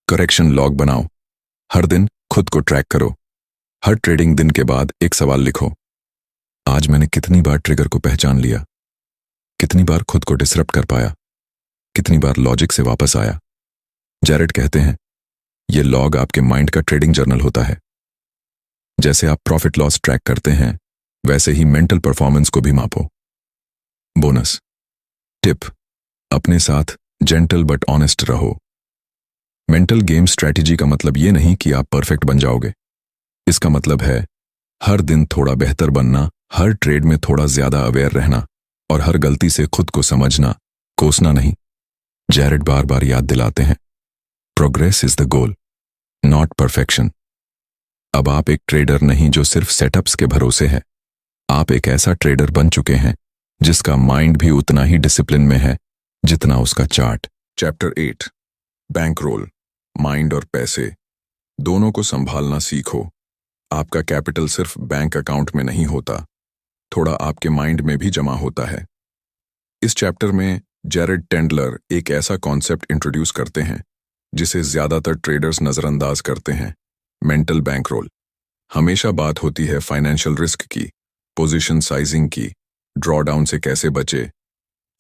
[SPEAKER 1] करेक्शन लॉग बनाओ। हर दिन खुद को ट्रैक करो। हर ट्रेडिंग दिन के बाद एक सवाल लिखो, आज मैंने कितनी बार ट्रिगर को पहचान लिया, कितनी बार खुद को डिसरप्ट कर पाया, कितनी बार लॉजिक से वापस आया। जैरेड कहते हैं यह लॉग आपके माइंड का ट्रेडिंग जर्नल होता है। जैसे आप प्रॉफिट लॉस ट्रैक करते हैं, वैसे ही मेंटल परफॉर्मेंस को भी मापो। बोनस टिप, अपने साथ जेंटल बट ऑनेस्ट रहो। मेंटल गेम स्ट्रैटेजी का मतलब ये नहीं कि आप परफेक्ट बन जाओगे। इसका मतलब है हर दिन थोड़ा बेहतर बनना, हर ट्रेड में थोड़ा ज्यादा अवेयर रहना, और हर गलती से खुद को समझना, कोसना नहीं। जैरेड बार बार याद दिलाते हैं, progress is the goal, not perfection. अब आप एक ट्रेडर नहीं जो सिर्फ सेटअप्स के भरोसे है। आप एक ऐसा ट्रेडर बन चुके हैं जिसका माइंड भी उतना ही डिसिप्लिन में है जितना उसका chart. Chapter 8 bankroll. Mind और पैसे दोनों को संभालना सीखो। आपका कैपिटल सिर्फ बैंक अकाउंट में नहीं होता, थोड़ा आपके माइंड में भी जमा होता है। इस चैप्टर में जेरेड टेंडलर एक ऐसा कॉन्सेप्ट इंट्रोड्यूस करते हैं जिसे ज्यादातर ट्रेडर्स नजरअंदाज करते हैं, मेंटल बैंक रोल। हमेशा बात होती है फाइनेंशियल रिस्क की, पोजीशन साइजिंग की, ड्रॉडाउन से कैसे बचे,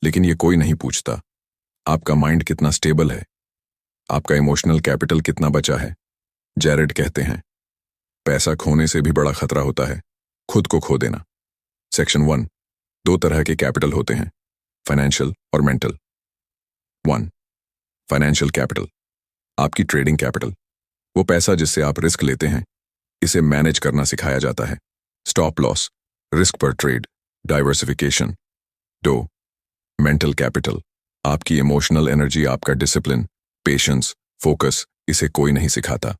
[SPEAKER 1] लेकिन ये कोई नहीं पूछता आपका माइंड कितना स्टेबल है, आपका इमोशनल कैपिटल कितना बचा है। जेरेड कहते हैं पैसा खोने से भी बड़ा खतरा होता है खुद को खो देना। सेक्शन 1 दो तरह के कैपिटल होते हैं, फाइनेंशियल और मेंटल। 1 फाइनेंशियल कैपिटल, आपकी ट्रेडिंग कैपिटल, वो पैसा जिससे आप रिस्क लेते हैं, इसे मैनेज करना सिखाया जाता है। स्टॉप लॉस, रिस्क पर ट्रेड, डाइवर्सिफिकेशन। 2 मेंटल कैपिटल, आपकी इमोशनल एनर्जी, आपका डिसिप्लिन, पेशेंस, फोकस, इसे कोई नहीं सिखाता,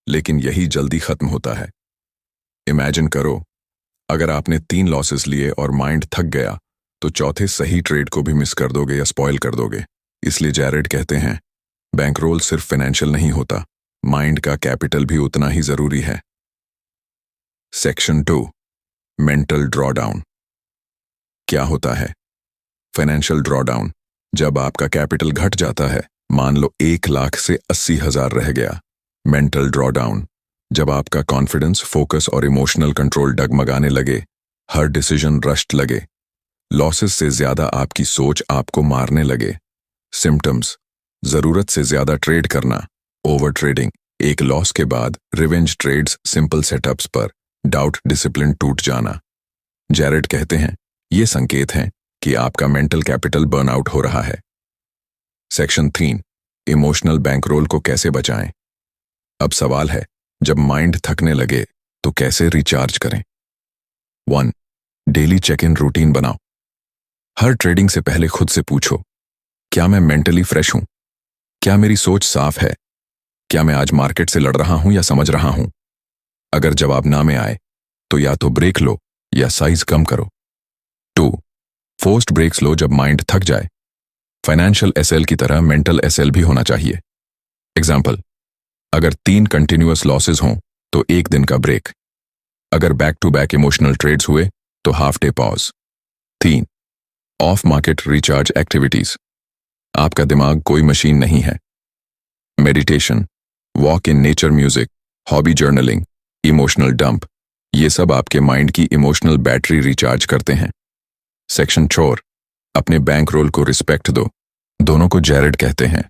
[SPEAKER 1] लेकिन यही जल्दी खत्म होता है। इमेजिन करो अगर आपने 3 लॉसेस लिए और माइंड थक गया तो चौथे सही ट्रेड को भी मिस कर दोगे या स्पॉइल कर दोगे। इसलिए जेरेड कहते हैं बैंक रोल सिर्फ फाइनेंशियल नहीं होता, माइंड का कैपिटल भी उतना ही जरूरी है। Section 2 mental drawdown. क्या होता है फाइनेंशियल ड्रॉडाउन? जब आपका कैपिटल घट जाता है, मान लो 1 लाख से 80,000 रह गया। मेंटल ड्रॉडाउन, जब आपका कॉन्फिडेंस, फोकस और इमोशनल कंट्रोल डगमगाने लगे, हर डिसीजन रश्ड लगे, लॉसेस से ज्यादा आपकी सोच आपको मारने लगे। सिम्टम्स, जरूरत से ज्यादा ट्रेड करना, ओवर ट्रेडिंग, एक लॉस के बाद रिवेंज ट्रेड्स सिंपल सेटअप्स पर, डाउट, डिसिप्लिन टूट जाना। जेरेड कहते हैं ये संकेत हैं कि आपका मेंटल कैपिटल बर्नआउट हो रहा है। सेक्शन 3 इमोशनल बैंक रोल को कैसे बचाएं? अब सवाल है, जब माइंड थकने लगे तो कैसे रिचार्ज करें? 1 डेली चेक इन रूटीन बनाओ। हर ट्रेडिंग से पहले खुद से पूछो, क्या मैं मेंटली फ्रेश हूं? क्या मेरी सोच साफ है? क्या मैं आज मार्केट से लड़ रहा हूं या समझ रहा हूं? अगर जवाब ना में आए तो या तो ब्रेक लो या साइज कम करो। 2 फोर्स्ड ब्रेक्स लो जब माइंड थक जाए। फाइनेंशियल एसएल की तरह मेंटल एसएल भी होना चाहिए। एग्जाम्पल, अगर 3 कंटिन्यूअस लॉसेस हों तो 1 दिन का ब्रेक। अगर back to back emotional trades हुए तो half day pause. 3 off market recharge activities. आपका दिमाग कोई मशीन नहीं है। Meditation, walk in nature, music, hobby journaling, emotional dump, ये सब आपके माइंड की इमोशनल बैटरी रिचार्ज करते हैं। सेक्शन 4 अपने बैंक रोल को रिस्पेक्ट दो। दोनों को जेरेड कहते हैं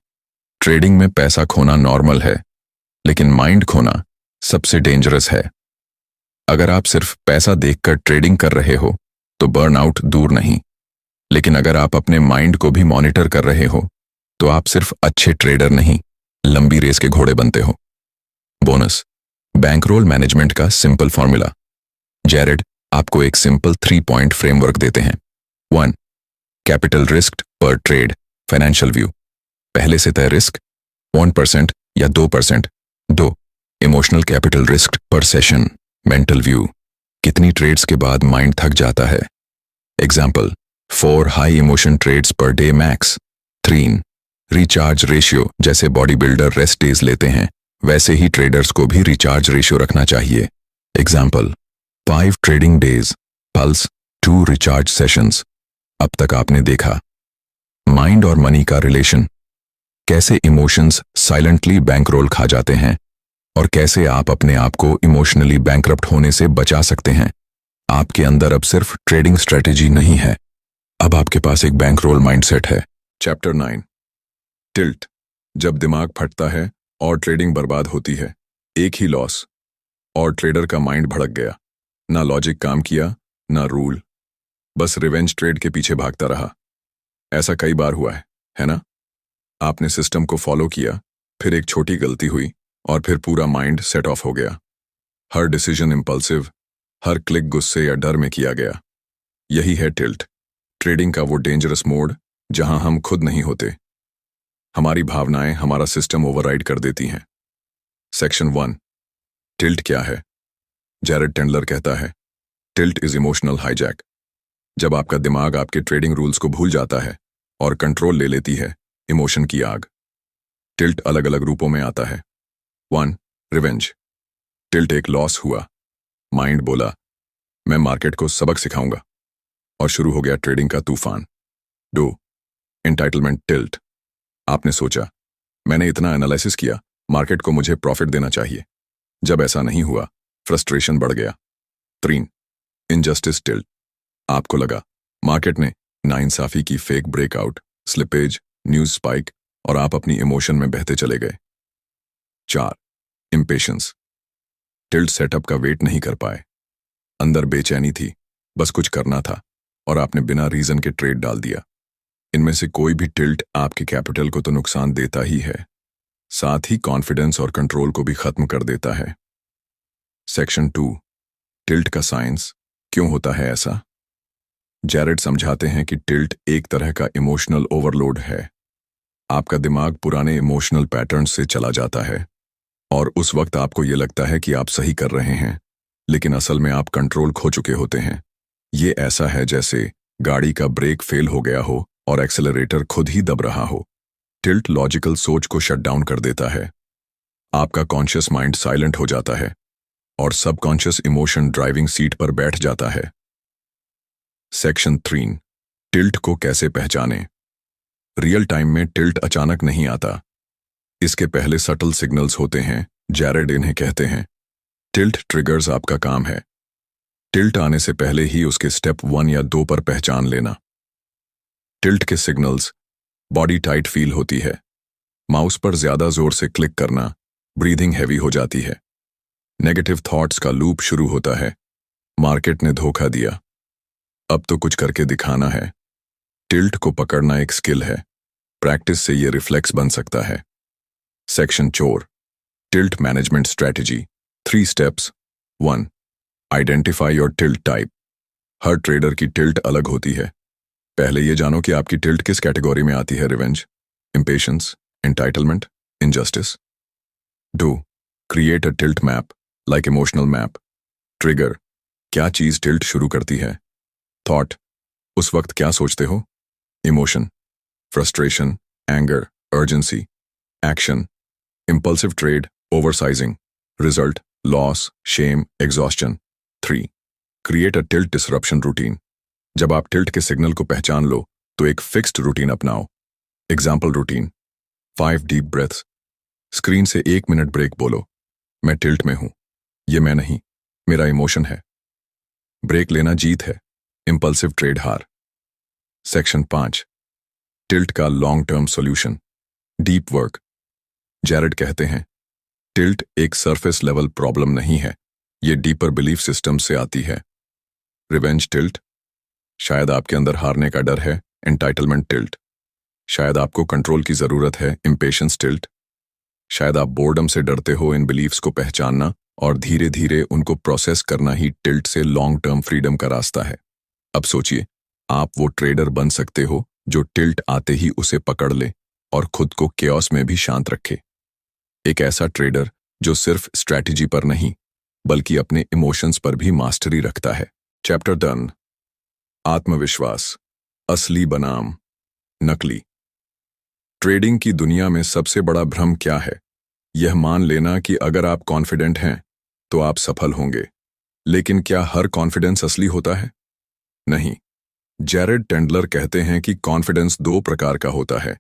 [SPEAKER 1] ट्रेडिंग में पैसा खोना नॉर्मल है, लेकिन माइंड खोना सबसे डेंजरस है। अगर आप सिर्फ पैसा देखकर ट्रेडिंग कर रहे हो तो बर्नआउट दूर नहीं, लेकिन अगर आप अपने माइंड को भी मॉनिटर कर रहे हो तो आप सिर्फ अच्छे ट्रेडर नहीं, लंबी रेस के घोड़े बनते हो। बोनस, बैंक रोल मैनेजमेंट का सिंपल फॉर्मूला। जेरेड आपको एक सिंपल 3 पॉइंट फ्रेमवर्क देते हैं। 1 कैपिटल रिस्क पर ट्रेड, फाइनेंशियल व्यू। पहले से तय रिस्क 1% या 2%। 2 इमोशनल कैपिटल रिस्क पर सेशन, मेंटल व्यू। कितनी ट्रेड्स के बाद माइंड थक जाता है? एग्जाम्पल, 4 हाई इमोशन ट्रेड्स पर डे मैक्स। 3 रिचार्ज रेशियो, जैसे बॉडी बिल्डर रेस्ट डेज लेते हैं वैसे ही ट्रेडर्स को भी रिचार्ज रेशियो रखना चाहिए। Example, 5 trading days, pulse, 2 recharge sessions. अब तक आपने देखा माइंड और मनी का रिलेशन, कैसे इमोशंस साइलेंटली बैंक रोल खा जाते हैं और कैसे आप अपने आप को इमोशनली बैंकरप्ट होने से बचा सकते हैं। आपके अंदर अब सिर्फ ट्रेडिंग स्ट्रेटेजी नहीं है, अब आपके पास एक बैंक रोल माइंडसेट है। चैप्टर 9 टिल्ट, जब दिमाग फटता है और ट्रेडिंग बर्बाद होती है। एक ही लॉस और ट्रेडर का माइंड भड़क गया, ना लॉजिक काम किया ना रूल, बस रिवेंज ट्रेड के पीछे भागता रहा। ऐसा कई बार हुआ है ना? आपने सिस्टम को फॉलो किया, फिर एक छोटी गलती हुई और फिर पूरा माइंड सेट ऑफ हो गया। हर डिसीजन इंपल्सिव, हर क्लिक गुस्से या डर में किया गया। यही है टिल्ट, ट्रेडिंग का वो डेंजरस मोड जहां हम खुद नहीं होते, हमारी भावनाएं हमारा सिस्टम ओवरराइड कर देती हैं। सेक्शन 1 टिल्ट क्या है? जेरेड टेंडलर कहता है टिल्ट इज इमोशनल हाईजैक। जब आपका दिमाग आपके ट्रेडिंग रूल्स को भूल जाता है और कंट्रोल ले लेती है इमोशन की आग। टिल्ट अलग अलग रूपों में आता है। 1. रिवेंज। टिल्ट एक लॉस हुआ, माइंड बोला मैं मार्केट को सबक सिखाऊंगा, और शुरू हो गया ट्रेडिंग का तूफान। 2. Entitlement tilt. आपने सोचा मैंने इतना एनालिसिस किया, मार्केट को मुझे प्रॉफिट देना चाहिए। जब ऐसा नहीं हुआ, फ्रस्ट्रेशन बढ़ गया। 3. Injustice tilt. आपको लगा मार्केट ने नाइंसाफी की, fake breakout, slippage, news spike, और आप अपनी इमोशन में बहते चले गए। 4. Impatience tilt. सेटअप का वेट नहीं कर पाए, अंदर बेचैनी थी, बस कुछ करना था, और आपने बिना रीजन के ट्रेड डाल दिया। इनमें से कोई भी टिल्ट आपके कैपिटल को तो नुकसान देता ही है, साथ ही कॉन्फिडेंस और कंट्रोल को भी खत्म कर देता है। सेक्शन 2, टिल्ट का साइंस, क्यों होता है ऐसा? जैरेड समझाते हैं कि टिल्ट एक तरह का इमोशनल ओवरलोड है। आपका दिमाग पुराने इमोशनल पैटर्न से चला जाता है, और उस वक्त आपको यह लगता है कि आप सही कर रहे हैं, लेकिन असल में आप कंट्रोल खो चुके होते हैं। ये ऐसा है जैसे गाड़ी का ब्रेक फेल हो गया हो और एक्सेलरेटर खुद ही दब रहा हो। टिल्ट लॉजिकल सोच को शट डाउन कर देता है। आपका कॉन्शियस माइंड साइलेंट हो जाता है और सबकॉन्शियस इमोशन ड्राइविंग सीट पर बैठ जाता है। सेक्शन 3, टिल्ट को कैसे पहचानें? रियल टाइम में टिल्ट अचानक नहीं आता, इसके पहले सटल सिग्नल्स होते हैं। जैरेड इन्हें कहते हैं टिल्ट ट्रिगर्स। आपका काम है टिल्ट आने से पहले ही उसके स्टेप 1 या 2 पर पहचान लेना। टिल्ट के सिग्नल्स: बॉडी टाइट फील होती है, माउस पर ज्यादा जोर से क्लिक करना, ब्रीदिंग हैवी हो जाती है, नेगेटिव थॉट्स का लूप शुरू होता है, मार्केट ने धोखा दिया, अब तो कुछ करके दिखाना है। टिल्ट को पकड़ना एक स्किल है, प्रैक्टिस से ये रिफ्लेक्स बन सकता है। Section 4, tilt management strategy, 3 steps. 1. Identify your tilt type. Her trader की टिल्ट अलग होती है। पहले ये जानो कि आपकी टिल्ट किस कैटेगरी में आती है: revenge, impatience, entitlement, injustice. 2. Create a tilt map, like emotional map. Trigger: क्या चीज टिल्ट शुरू करती है? थॉट: उस वक्त क्या सोचते हो? Emotion: frustration, anger, urgency. Action: impulsive trade, oversizing. Result: loss, shame, exhaustion. 3. Create a tilt disruption routine. जब आप टिल्ट के सिग्नल को पहचान लो तो एक फिक्स्ड रूटीन अपनाओ। Example routine: 5 deep breaths, screen से 1 मिनट ब्रेक, बोलो मैं टिल्ट में हूं, ये मैं नहीं, मेरा इमोशन है। ब्रेक लेना जीत है, इम्पल्सिव ट्रेड हार। सेक्शन 5, टिल्ट का long term solution, deep work. Jared कहते हैं टिल्ट एक सरफेस लेवल प्रॉब्लम नहीं है, ये डीपर बिलीफ सिस्टम से आती है। रिवेंज टिल्ट: शायद आपके अंदर हारने का डर है, एंटाइटलमेंट टिल्ट। शायद आपको कंट्रोल की जरूरत है, इम्पेशंस टिल्ट। शायद आप बोर्डम से डरते हो। इन बिलीफ्स को पहचानना और धीरे धीरे उनको प्रोसेस करना ही टिल्ट से लॉन्ग टर्म फ्रीडम का रास्ता है। अब सोचिए, आप वो ट्रेडर बन सकते हो जो टिल्ट आते ही उसे पकड़ ले और खुद को केओस में भी शांत रखे। एक ऐसा ट्रेडर जो सिर्फ स्ट्रैटेजी पर नहीं बल्कि अपने इमोशंस पर भी मास्टरी रखता है। Chapter done. आत्मविश्वास, असली बनाम नकली। ट्रेडिंग की दुनिया में सबसे बड़ा भ्रम क्या है? यह मान लेना कि अगर आप कॉन्फिडेंट हैं तो आप सफल होंगे। लेकिन क्या हर कॉन्फिडेंस असली होता है? नहीं। जैरेड टेंडलर कहते हैं कि कॉन्फिडेंस 2 प्रकार का होता है,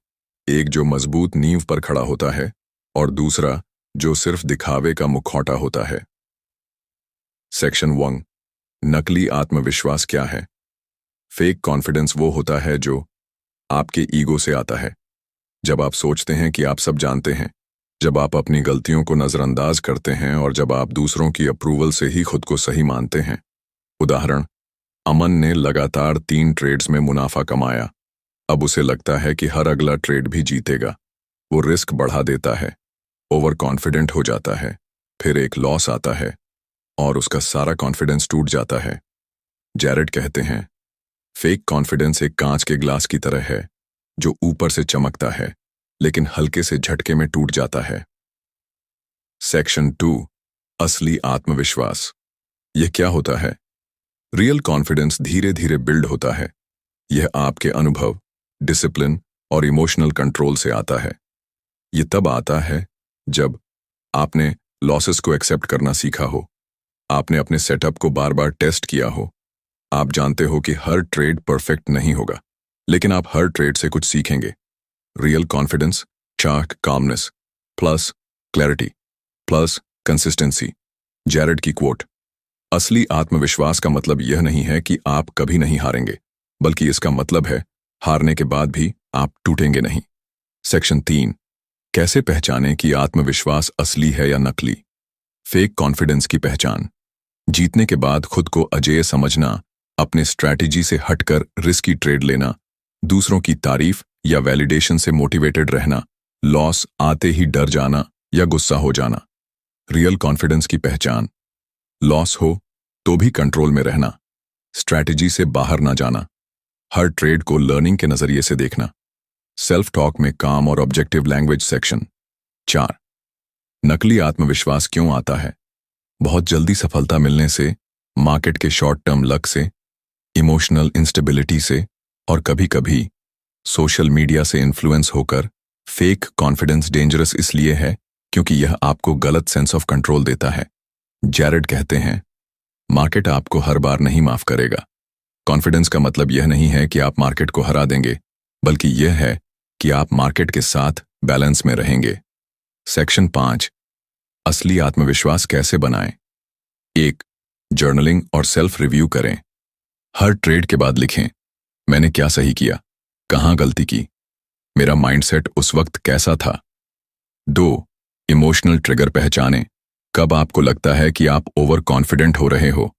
[SPEAKER 1] एक जो मजबूत नींव पर खड़ा होता है और दूसरा जो सिर्फ दिखावे का मुखौटा होता है। सेक्शन 1, नकली आत्मविश्वास क्या है? फेक कॉन्फिडेंस वो होता है जो आपके ईगो से आता है। जब आप सोचते हैं कि आप सब जानते हैं, जब आप अपनी गलतियों को नजरअंदाज करते हैं और जब आप दूसरों की अप्रूवल से ही खुद को सही मानते हैं। उदाहरण: अमन ने लगातार 3 ट्रेड्स में मुनाफा कमाया। अब उसे लगता है कि हर अगला ट्रेड भी जीतेगा। वो रिस्क बढ़ा देता है, ओवर कॉन्फिडेंट हो जाता है, फिर एक लॉस आता है और उसका सारा कॉन्फिडेंस टूट जाता है। जैरेड कहते हैं फेक कॉन्फिडेंस एक कांच के ग्लास की तरह है जो ऊपर से चमकता है लेकिन हल्के से झटके में टूट जाता है। सेक्शन 2, असली आत्मविश्वास। यह क्या होता है? रियल कॉन्फिडेंस धीरे धीरे बिल्ड होता है। यह आपके अनुभव, डिसिप्लिन और इमोशनल कंट्रोल से आता है। ये तब आता है जब आपने लॉसेस को एक्सेप्ट करना सीखा हो, आपने अपने सेटअप को बार बार टेस्ट किया हो, आप जानते हो कि हर ट्रेड परफेक्ट नहीं होगा, लेकिन आप हर ट्रेड से कुछ सीखेंगे। Real confidence, chart calmness, plus clarity, plus consistency. Jared की क्वोट, असली आत्मविश्वास का मतलब यह नहीं है कि आप कभी नहीं हारेंगे, बल्कि इसका मतलब है हारने के बाद भी आप टूटेंगे नहीं। सेक्शन 3, कैसे पहचानें कि आत्मविश्वास असली है या नकली। फेक कॉन्फिडेंस की पहचान, जीतने के बाद खुद को अजेय समझना, अपने स्ट्रैटेजी से हटकर रिस्की ट्रेड लेना, दूसरों की तारीफ या वैलिडेशन से मोटिवेटेड रहना, लॉस आते ही डर जाना या गुस्सा हो जाना। रियल कॉन्फिडेंस की पहचान, लॉस हो तो भी कंट्रोल में रहना, स्ट्रैटेजी से बाहर ना जाना, हर ट्रेड को लर्निंग के नजरिए से देखना, सेल्फ टॉक में काम और ऑब्जेक्टिव लैंग्वेज। सेक्शन 4, नकली आत्मविश्वास क्यों आता है। बहुत जल्दी सफलता मिलने से, मार्केट के शॉर्ट टर्म लक से, इमोशनल इंस्टेबिलिटी से और कभी-कभी सोशल मीडिया से इन्फ्लुएंस होकर फेक कॉन्फिडेंस डेंजरस इसलिए है क्योंकि यह आपको गलत सेंस ऑफ कंट्रोल देता है। जैरेड कहते हैं, मार्केट आपको हर बार नहीं माफ करेगा। कॉन्फिडेंस का मतलब यह नहीं है कि आप मार्केट को हरा देंगे, बल्कि यह है कि आप मार्केट के साथ बैलेंस में रहेंगे। सेक्शन 5, असली आत्मविश्वास कैसे बनाएं। 1, जर्नलिंग और सेल्फ रिव्यू करें। हर ट्रेड के बाद लिखें, मैंने क्या सही किया, कहां गलती की, मेरा माइंडसेट उस वक्त कैसा था। 2, इमोशनल ट्रिगर पहचानें। कब आपको लगता है कि आप ओवर कॉन्फिडेंट हो रहे हो,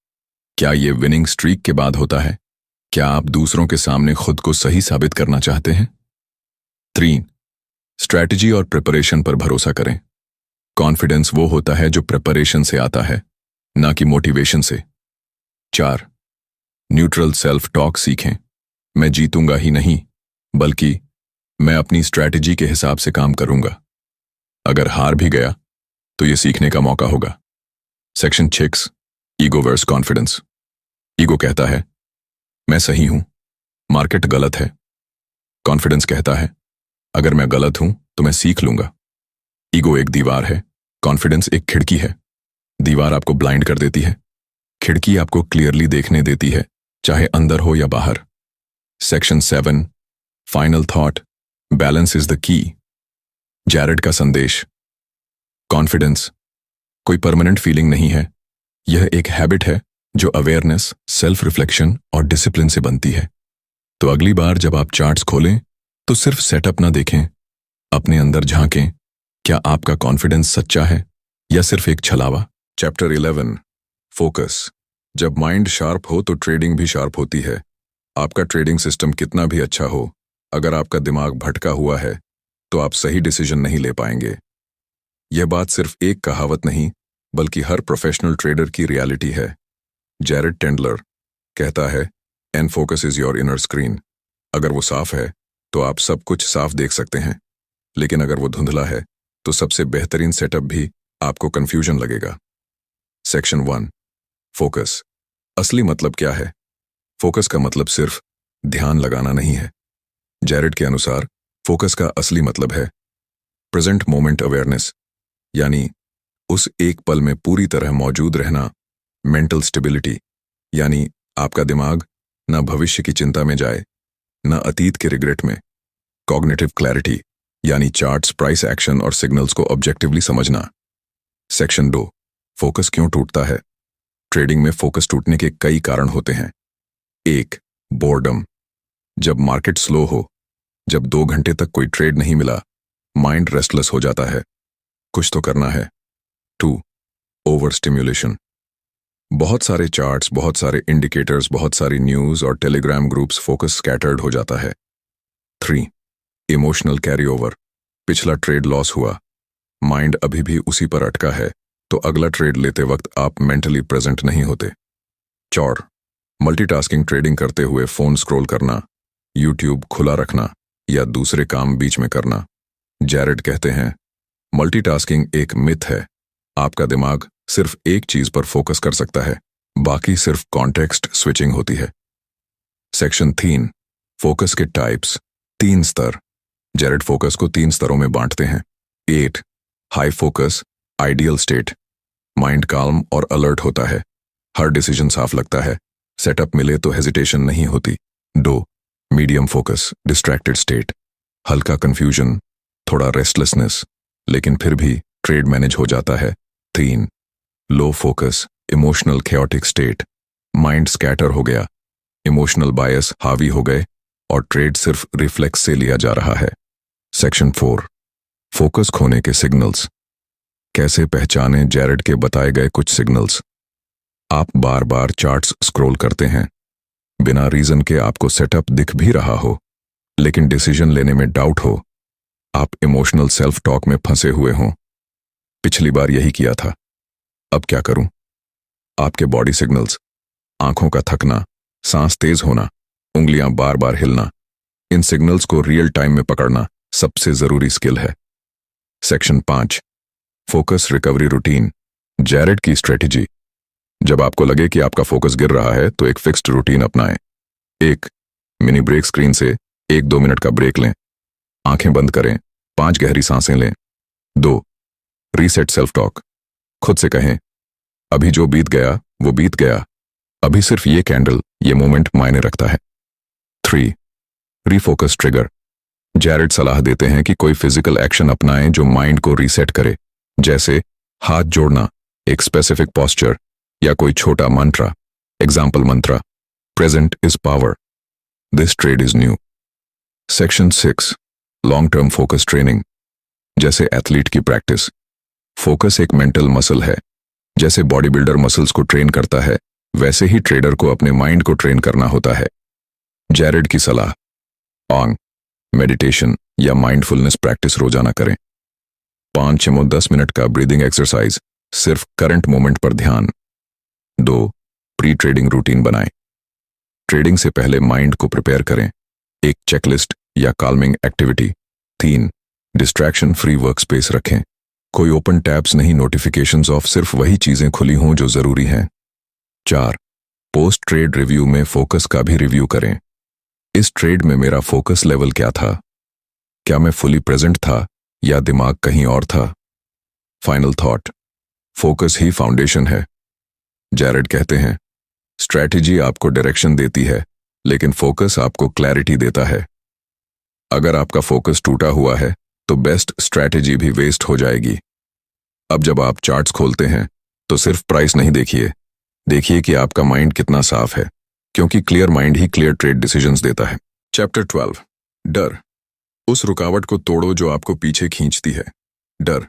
[SPEAKER 1] क्या ये विनिंग स्ट्रीक के बाद होता है, क्या आप दूसरों के सामने खुद को सही साबित करना चाहते हैं। 3, स्ट्रैटेजी और प्रिपरेशन पर भरोसा करें। कॉन्फिडेंस वो होता है जो प्रिपरेशन से आता है, ना कि मोटिवेशन से। 4, न्यूट्रल सेल्फ टॉक सीखें। मैं जीतूंगा ही नहीं, बल्कि मैं अपनी स्ट्रैटेजी के हिसाब से काम करूंगा। अगर हार भी गया तो यह सीखने का मौका होगा। Section 6, ego versus confidence. Ego कहता है, मैं सही हूं, मार्केट गलत है। कॉन्फिडेंस कहता है, अगर मैं गलत हूं तो मैं सीख लूंगा। ईगो एक दीवार है, कॉन्फिडेंस एक खिड़की है। दीवार आपको ब्लाइंड कर देती है, खिड़की आपको क्लियरली देखने देती है, चाहे अंदर हो या बाहर। Section 7, final thought, balance is the key. Jared का संदेश, कॉन्फिडेंस कोई परमानेंट फीलिंग नहीं है, यह एक हैबिट है जो अवेयरनेस, सेल्फ रिफ्लेक्शन और डिसिप्लिन से बनती है। तो अगली बार जब आप चार्ट्स खोलें तो सिर्फ सेटअप ना देखें, अपने अंदर झांकें, क्या आपका कॉन्फिडेंस सच्चा है या सिर्फ एक छलावा। Chapter 11, focus. जब माइंड शार्प हो तो ट्रेडिंग भी शार्प होती है। आपका ट्रेडिंग सिस्टम कितना भी अच्छा हो, अगर आपका दिमाग भटका हुआ है तो आप सही डिसीजन नहीं ले पाएंगे। यह बात सिर्फ एक कहावत नहीं, बल्कि हर प्रोफेशनल ट्रेडर की रियलिटी है। जैरेड टेंडलर कहता है, an focus is your inner screen. अगर वो साफ है तो आप सब कुछ साफ देख सकते हैं, लेकिन अगर वो धुंधला है तो सबसे बेहतरीन सेटअप भी आपको कंफ्यूजन लगेगा। Section 1, focus. असली मतलब क्या है। फोकस का मतलब सिर्फ ध्यान लगाना नहीं है। जैरेड के अनुसार फोकस का असली मतलब है प्रेजेंट मोमेंट अवेयरनेस, यानी उस एक पल में पूरी तरह मौजूद रहना। मेंटल स्टेबिलिटी, यानी आपका दिमाग न भविष्य की चिंता में जाए, न अतीत के रिग्रेट में। कॉग्निटिव क्लैरिटी, यानी चार्ट्स, प्राइस एक्शन और सिग्नल्स को ऑब्जेक्टिवली समझना। सेक्शन 2, फोकस क्यों टूटता है। ट्रेडिंग में फोकस टूटने के कई कारण होते हैं। 1, बोर्डम। जब मार्केट स्लो हो, जब 2 घंटे तक कोई ट्रेड नहीं मिला, माइंड रेस्टलेस हो जाता है, कुछ तो करना है। 2, ओवर स्टिम्युलेशन। बहुत सारे चार्ट्स, बहुत सारे इंडिकेटर्स, बहुत सारी न्यूज और टेलीग्राम ग्रुप्स, फोकस स्कैटर्ड हो जाता है। 3, इमोशनल कैरी ओवर। पिछला ट्रेड लॉस हुआ, माइंड अभी भी उसी पर अटका है, तो अगला ट्रेड लेते वक्त आप मेंटली प्रेजेंट नहीं होते। 4, मल्टीटास्किंग। ट्रेडिंग करते हुए फोन स्क्रॉल करना, यूट्यूब खुला रखना या दूसरे काम बीच में करना। जैरेड कहते हैं, मल्टीटास्किंग एक मिथ है। आपका दिमाग सिर्फ एक चीज पर फोकस कर सकता है, बाकी सिर्फ कॉन्टेक्स्ट स्विचिंग होती है। सेक्शन 3, फोकस के टाइप्स। 3 स्तर, जैरेड फोकस को 3 स्तरों में बांटते हैं। 8 high focus, ideal state, mind calm और अलर्ट होता है, हर डिसीजन साफ लगता है, सेटअप मिले तो हेजिटेशन नहीं होती। 2 मीडियम फोकस, डिस्ट्रैक्टेड स्टेट, हल्का कंफ्यूजन, थोड़ा रेस्टलेसनेस, लेकिन फिर भी ट्रेड मैनेज हो जाता है। 3 low focus, emotional chaotic state, mind scatter हो गया, इमोशनल बायस हावी हो गए और ट्रेड सिर्फ रिफ्लेक्स से लिया जा रहा है। सेक्शन 4 फोकस खोने के सिग्नल्स। कैसे पहचानें जैरेड के बताए गए कुछ सिग्नल्स। आप बार बार चार्ट्स स्क्रॉल करते हैं, बिना रीजन के आपको सेटअप दिख भी रहा हो, लेकिन डिसीजन लेने में डाउट हो, आप इमोशनल सेल्फ टॉक में फंसे हुए हों, पिछली बार यही किया था, अब क्या करूं। आपके बॉडी सिग्नल्स, आंखों का थकना, सांस तेज होना, उंगलियां बार बार हिलना, इन सिग्नल्स को रियल टाइम में पकड़ना सबसे जरूरी स्किल है। Section 5 focus recovery routine. Jared की स्ट्रेटेजी। जब आपको लगे कि आपका फोकस गिर रहा है तो एक फिक्स्ड रूटीन अपनाएं। 1 मिनी ब्रेक स्क्रीन से 1-2 मिनट का ब्रेक लें, आंखें बंद करें, 5 गहरी सांसें लें। 2 रीसेट सेल्फ टॉक। खुद से कहें, अभी जो बीत गया वो बीत गया, अभी सिर्फ ये कैंडल, ये मोमेंट मायने रखता है। 3 रीफोकस ट्रिगर। जैरेड सलाह देते हैं कि कोई फिजिकल एक्शन अपनाएं जो माइंड को रीसेट करे, जैसे हाथ जोड़ना, एक स्पेसिफिक पॉस्चर या कोई छोटा mantra. Example mantra, present is power, this trade is new. Section 6 long term focus training. जैसे एथलीट की प्रैक्टिस, फोकस एक मेंटल मसल है। जैसे बॉडी बिल्डर मसल्स को ट्रेन करता है, वैसे ही ट्रेडर को अपने माइंड को ट्रेन करना होता है। जैरेड की सलाह, ऑंग, मेडिटेशन या माइंडफुलनेस प्रैक्टिस रोजाना करें। 5-10 मिनट का ब्रीदिंग एक्सरसाइज, सिर्फ करंट मोमेंट पर ध्यान। 2 प्री ट्रेडिंग रूटीन बनाएं। ट्रेडिंग से पहले माइंड को प्रिपेयर करें, एक चेकलिस्ट या calming activity. 3 distraction free work space रखें, कोई ओपन टैब्स नहीं, नोटिफिकेशंस ऑफ, सिर्फ वही चीजें खुली हों जो जरूरी हैं। 4 पोस्ट ट्रेड रिव्यू में फोकस का भी रिव्यू करें। इस ट्रेड में मेरा फोकस लेवल क्या था, क्या मैं फुली प्रेजेंट था या दिमाग कहीं और था। फाइनल थॉट, फोकस ही फाउंडेशन है। जैरेड कहते हैं, स्ट्रैटेजी आपको डायरेक्शन देती है, लेकिन फोकस आपको क्लैरिटी देता है। अगर आपका फोकस टूटा हुआ है तो बेस्ट स्ट्रैटेजी भी वेस्ट हो जाएगी। अब जब आप चार्ट्स खोलते हैं तो सिर्फ प्राइस नहीं देखिए, देखिए कि आपका माइंड कितना साफ है, क्योंकि क्लियर माइंड ही क्लियर ट्रेड डिसीजंस देता है। चैप्टर 12 डर। उस रुकावट को तोड़ो जो आपको पीछे खींचती है। डर,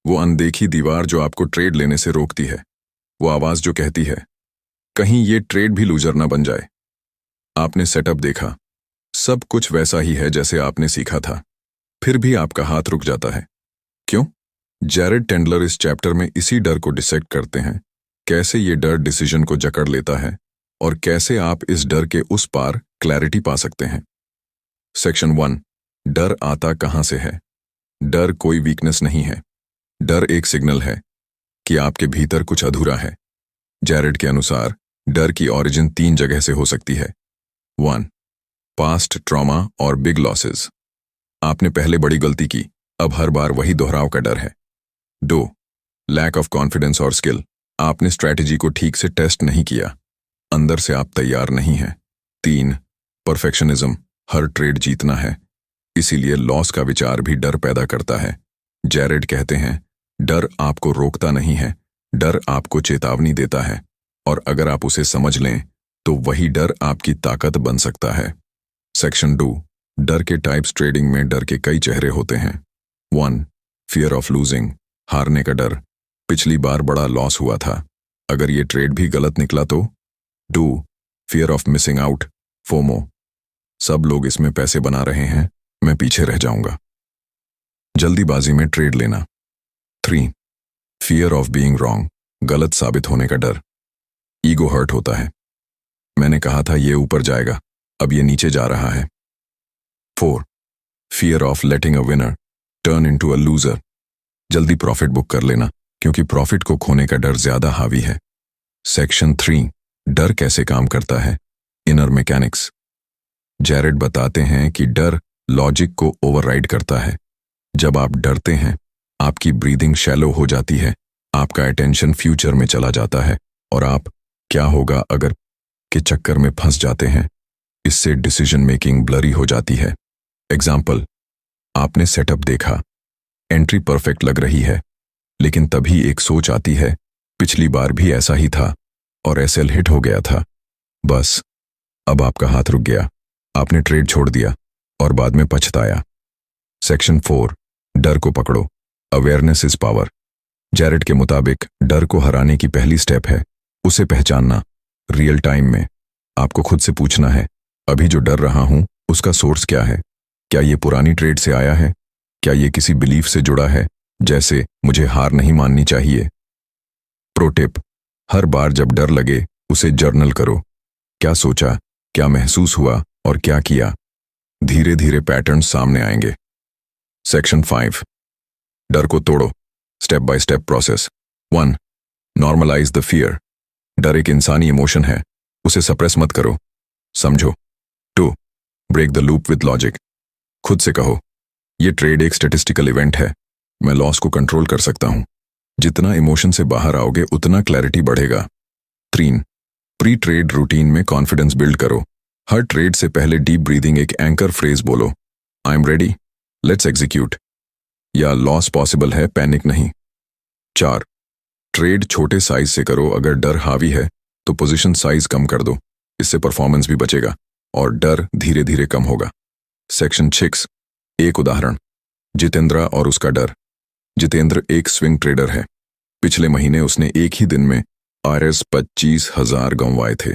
[SPEAKER 1] वो अनदेखी दीवार जो आपको ट्रेड लेने से रोकती है, वो आवाज जो कहती है, कहीं ये ट्रेड भी लूजर ना बन जाए। आपने सेटअप देखा, सब कुछ वैसा ही है जैसे आपने सीखा था, फिर भी आपका हाथ रुक जाता है। क्यों? जैरेड टेंडलर इस चैप्टर में इसी डर को डिसेक्ट करते हैं, कैसे ये डर डिसीजन को जकड़ लेता है और कैसे आप इस डर के उस पार क्लैरिटी पा सकते हैं। सेक्शन 1 डर आता कहां से है। डर कोई वीकनेस नहीं है, डर एक सिग्नल है कि आपके भीतर कुछ अधूरा है। जैरेड के अनुसार डर की ओरिजिन 3 जगह से हो सकती है। 1 पास्ट ट्रॉमा और बिग लॉसेस, आपने पहले बड़ी गलती की, अब हर बार वही दोहराव का डर है। 2 लैक ऑफ कॉन्फिडेंस और स्किल, आपने स्ट्रैटेजी को ठीक से टेस्ट नहीं किया, अंदर से आप तैयार नहीं हैं। 3 परफेक्शनिज्म, हर ट्रेड जीतना है, इसीलिए लॉस का विचार भी डर पैदा करता है। जैरेड कहते हैं, डर आपको रोकता नहीं है, डर आपको चेतावनी देता है, और अगर आप उसे समझ लें तो वही डर आपकी ताकत बन सकता है। सेक्शन 2 डर के टाइप्स। ट्रेडिंग में डर के कई चेहरे होते हैं। 1 फियर ऑफ लूजिंग, हारने का डर, पिछली बार बड़ा लॉस हुआ था, अगर ये ट्रेड भी गलत निकला तो। 2 fear of missing out, FOMO, सब लोग इसमें पैसे बना रहे हैं, मैं पीछे रह जाऊंगा, जल्दीबाजी में ट्रेड लेना। 3 फियर ऑफ बीइंग रॉन्ग, गलत साबित होने का डर, ईगो हर्ट होता है, मैंने कहा था ये ऊपर जाएगा, अब ये नीचे जा रहा है। 4 fear of letting a winner turn into a loser, जल्दी प्रॉफिट बुक कर लेना, क्योंकि प्रॉफिट को खोने का डर ज्यादा हावी है। सेक्शन 3 डर कैसे काम करता है। Inner mechanics. जैरेड बताते हैं कि डर लॉजिक को ओवरराइड करता है। जब आप डरते हैं, आपकी ब्रीदिंग शैलो हो जाती है, आपका अटेंशन फ्यूचर में चला जाता है और आप क्या होगा अगर के चक्कर में फंस जाते हैं। इससे डिसीजन मेकिंग ब्लरी हो जाती है। एग्जाम्पल, आपने सेटअप देखा, एंट्री परफेक्ट लग रही है, लेकिन तभी एक सोच आती है, पिछली बार भी ऐसा ही था और एसएल हिट हो गया था। बस अब आपका हाथ रुक गया, आपने ट्रेड छोड़ दिया और बाद में पछताया। सेक्शन 4, डर को पकड़ो, अवेयरनेस इज पावर। जैरेड के मुताबिक डर को हराने की पहली स्टेप है उसे पहचानना। रियल टाइम में आपको खुद से पूछना है, अभी जो डर रहा हूं उसका सोर्स क्या है? क्या ये पुरानी ट्रेड से आया है? क्या ये किसी बिलीफ से जुड़ा है, जैसे मुझे हार नहीं माननी चाहिए? प्रो टिप, हर बार जब डर लगे उसे जर्नल करो। क्या सोचा, क्या महसूस हुआ और क्या किया? धीरे धीरे पैटर्न सामने आएंगे। सेक्शन 5, डर को तोड़ो, step by step process. 1, normalize the fear. डर एक इंसानी इमोशन है, उसे सप्रेस मत करो, समझो। 2, break the loop with logic. खुद से कहो, ये ट्रेड एक स्टैटिस्टिकल इवेंट है, मैं लॉस को कंट्रोल कर सकता हूं। जितना इमोशन से बाहर आओगे उतना क्लैरिटी बढ़ेगा। 3, प्री ट्रेड रूटीन में कॉन्फिडेंस बिल्ड करो। हर ट्रेड से पहले डीप ब्रीदिंग एक एंकर फ्रेज बोलो, I am ready, let's execute, या लॉस पॉसिबल है, पैनिक नहीं। 4, ट्रेड छोटे साइज से करो, अगर डर हावी है तो पोजीशन साइज कम कर दो, इससे परफॉर्मेंस भी बचेगा और डर धीरे धीरे कम होगा। सेक्शन 6, एक उदाहरण, जितेंद्र और उसका डर। जितेंद्र एक स्विंग ट्रेडर है। पिछले महीने उसने एक ही दिन में RS 25,000 गंवाए थे।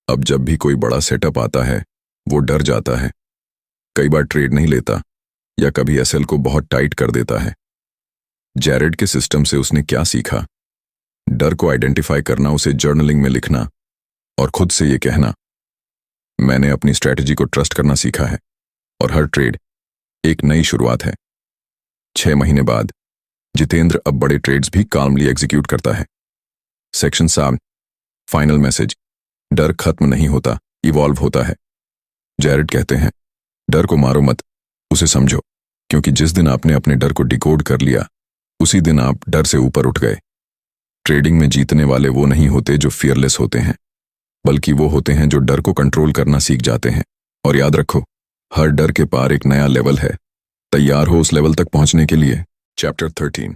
[SPEAKER 1] अब जब भी कोई बड़ा सेटअप आता है वो डर जाता है, कई बार ट्रेड नहीं लेता या कभी एसएल को बहुत टाइट कर देता है। जैरेड के सिस्टम से उसने क्या सीखा? डर को आइडेंटिफाई करना, उसे जर्नलिंग में लिखना और खुद से ये कहना, मैंने अपनी स्ट्रैटेजी को ट्रस्ट करना सीखा है और हर ट्रेड एक नई शुरुआत है। 6 महीने बाद जितेंद्र अब बड़े ट्रेड्स भी काल्मली एग्जीक्यूट करता है। सेक्शन 7, फाइनल मैसेज, डर खत्म नहीं होता, इवॉल्व होता है। जैरेड कहते हैं, डर को मारो मत, उसे समझो, क्योंकि जिस दिन आपने अपने डर को डिकोड कर लिया उसी दिन आप डर से ऊपर उठ गए। ट्रेडिंग में जीतने वाले वो नहीं होते जो फियरलेस होते हैं, बल्कि वो होते हैं जो डर को कंट्रोल करना सीख जाते हैं। और याद रखो, हर डर के पार एक नया लेवल है, तैयार हो उस लेवल तक पहुंचने के लिए। चैप्टर 13,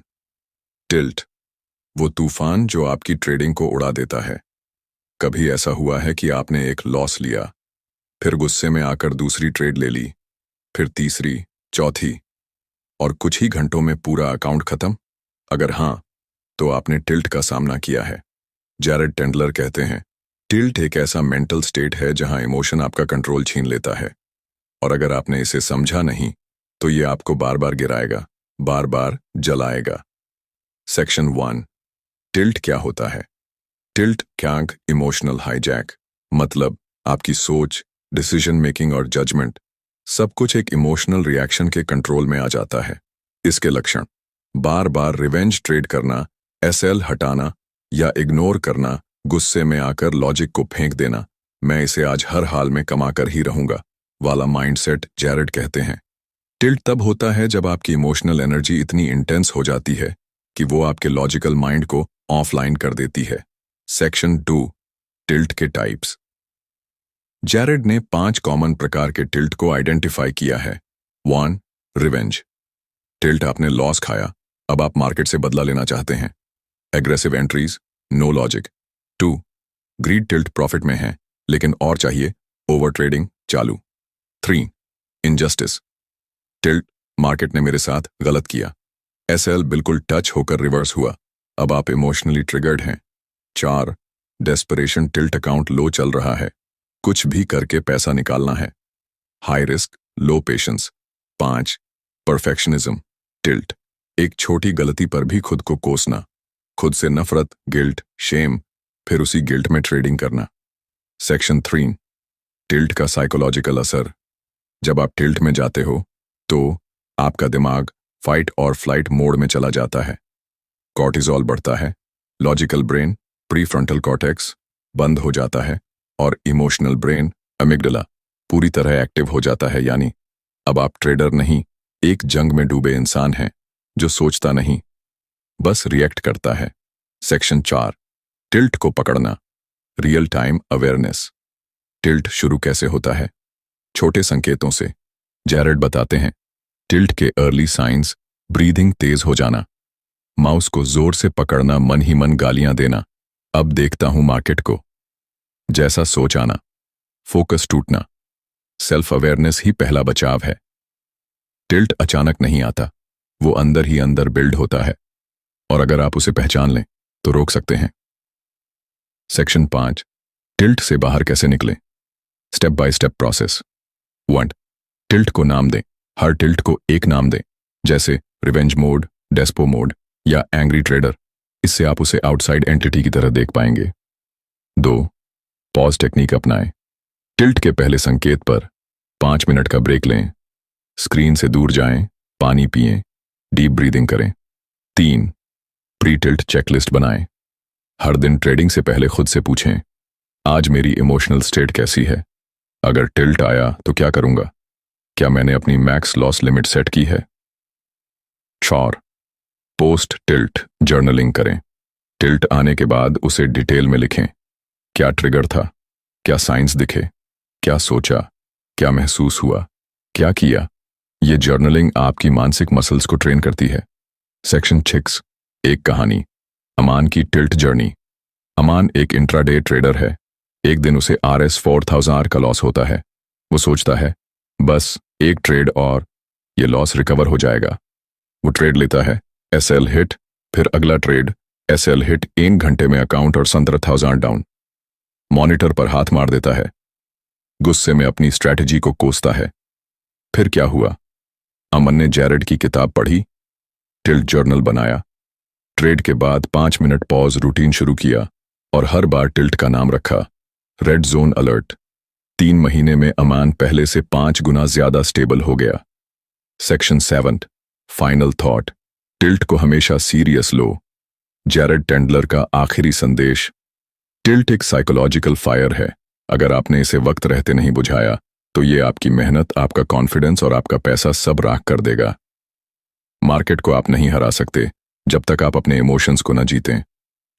[SPEAKER 1] टिल्ट, वो तूफान जो आपकी ट्रेडिंग को उड़ा देता है। कभी ऐसा हुआ है कि आपने एक लॉस लिया, फिर गुस्से में आकर दूसरी ट्रेड ले ली, फिर तीसरी, चौथी, और कुछ ही घंटों में पूरा अकाउंट खत्म? अगर हां, तो आपने टिल्ट का सामना किया है। जैरेड टेंडलर कहते हैं, टिल्ट एक ऐसा मेंटल स्टेट है जहां इमोशन आपका कंट्रोल छीन लेता है, और अगर आपने इसे समझा नहीं तो ये आपको बार बार गिराएगा, बार बार जलाएगा। सेक्शन 1, टिल्ट क्या होता है? टिल्ट कैंग इमोशनल हाईजैक, मतलब आपकी सोच, डिसीजन मेकिंग और जजमेंट सब कुछ एक इमोशनल रिएक्शन के कंट्रोल में आ जाता है। इसके लक्षण, बार बार रिवेंज ट्रेड करना, एसएल हटाना या इग्नोर करना, गुस्से में आकर लॉजिक को फेंक देना, मैं इसे आज हर हाल में कमाकर ही रहूंगा वाला माइंडसेट। जैरेड कहते हैं, टिल्ट तब होता है जब आपकी इमोशनल एनर्जी इतनी इंटेंस हो जाती है कि वो आपके लॉजिकल माइंड को ऑफलाइन कर देती है। सेक्शन 2, टिल्ट के टाइप्स। जैरेड ने 5 कॉमन प्रकार के टिल्ट को आइडेंटिफाई किया है। 1, रिवेंज, टिल्ट, आपने लॉस खाया, अब आप मार्केट से बदला लेना चाहते हैं। Aggressive entries, no logic. 2, greed, tilt profit में है लेकिन और चाहिए, ओवर ट्रेडिंग चालू। 3, इनजस्टिस, टिल्ट, मार्केट ने मेरे साथ गलत किया, एसएल बिल्कुल टच होकर रिवर्स हुआ, अब आप इमोशनली ट्रिगर्ड हैं। 4, डेस्परेशन, टिल्ट, अकाउंट लो चल रहा है, कुछ भी करके पैसा निकालना है, हाई रिस्क, लो पेशेंस। 5, परफेक्शनिज्म, टिल्ट, एक छोटी गलती पर भी खुद को कोसना, खुद से नफरत, गिल्ट, शेम, फिर उसी गिल्ट में ट्रेडिंग करना। सेक्शन 3, टिल्ट का साइकोलॉजिकल असर। जब आप टिल्ट में जाते हो तो आपका दिमाग फाइट और फ्लाइट मोड में चला जाता है, कॉर्टिसोल बढ़ता है, लॉजिकल ब्रेन, प्रीफ्रंटल कॉर्टेक्स बंद हो जाता है और इमोशनल ब्रेन, अमिगडाला, पूरी तरह एक्टिव हो जाता है, यानी अब आप ट्रेडर नहीं, एक जंग में डूबे इंसान हैं जो सोचता नहीं, बस रिएक्ट करता है। सेक्शन 4, टिल्ट को पकड़ना, रियल टाइम अवेयरनेस। टिल्ट शुरू कैसे होता है? छोटे संकेतों से। जैरेड बताते हैं, टिल्ट के अर्ली साइंस, ब्रीदिंग तेज हो जाना, माउस को जोर से पकड़ना, मन ही मन गालियां देना, अब देखता हूं मार्केट को जैसा सोच आना, फोकस टूटना। सेल्फ अवेयरनेस ही पहला बचाव है। टिल्ट अचानक नहीं आता, वो अंदर ही अंदर बिल्ड होता है, और अगर आप उसे पहचान लें तो रोक सकते हैं। सेक्शन 5, टिल्ट से बाहर कैसे निकलें? Step by step process. 1, tilt को नाम दें। हर टिल्ट को एक नाम दें, जैसे रिवेंज मोड, डेस्पो मोड या एंग्री ट्रेडर। इससे आप उसे आउटसाइड एंटिटी की तरह देख पाएंगे। 2, पॉज टेक्निक अपनाएं। टिल्ट के पहले संकेत पर 5 मिनट का ब्रेक लें, स्क्रीन से दूर जाएं, पानी पिएं, डीप ब्रीदिंग करें। 3, प्री टिल्ट चेकलिस्ट बनाएं। हर दिन ट्रेडिंग से पहले खुद से पूछें, आज मेरी इमोशनल स्टेट कैसी है? अगर टिल्ट आया तो क्या करूंगा? क्या मैंने अपनी मैक्स लॉस लिमिट सेट की है? 4, पोस्ट टिल्ट जर्नलिंग करें। टिल्ट आने के बाद उसे डिटेल में लिखें। क्या ट्रिगर था? क्या साइंस दिखे? क्या सोचा? क्या महसूस हुआ? क्या किया? ये जर्नलिंग आपकी मानसिक मसल्स को ट्रेन करती है। सेक्शन 6, एक कहानी, अमान की टिल्ट जर्नी। अमान एक इंट्राडे ट्रेडर है। एक दिन उसे RS 4000 का लॉस होता है। वो सोचता है, बस एक ट्रेड और ये लॉस रिकवर हो जाएगा। वो ट्रेड लेता है, SL हिट, फिर अगला ट्रेड, SL हिट, 1 घंटे में अकाउंट और 17,000 डाउन। मॉनिटर पर हाथ मार देता है, गुस्से में अपनी स्ट्रैटेजी को कोसता है। फिर क्या हुआ? अमन ने जैरेड की किताब पढ़ी, टिल्ट जर्नल बनाया, ट्रेड के बाद 5 मिनट पॉज रूटीन शुरू किया और हर बार टिल्ट का नाम रखा। Red zone alert. 3 महीने में अमान पहले से 5 गुना ज्यादा स्टेबल हो गया। सेक्शन 7, फाइनल थॉट, टिल्ट को हमेशा सीरियस लो। जैरेड टेंडलर का आखिरी संदेश, टिल्ट एक साइकोलॉजिकल फायर है। अगर आपने इसे वक्त रहते नहीं बुझाया तो ये आपकी मेहनत, आपका कॉन्फिडेंस और आपका पैसा सब राख कर देगा। मार्केट को आप नहीं हरा सकते जब तक आप अपने इमोशंस को न जीतें,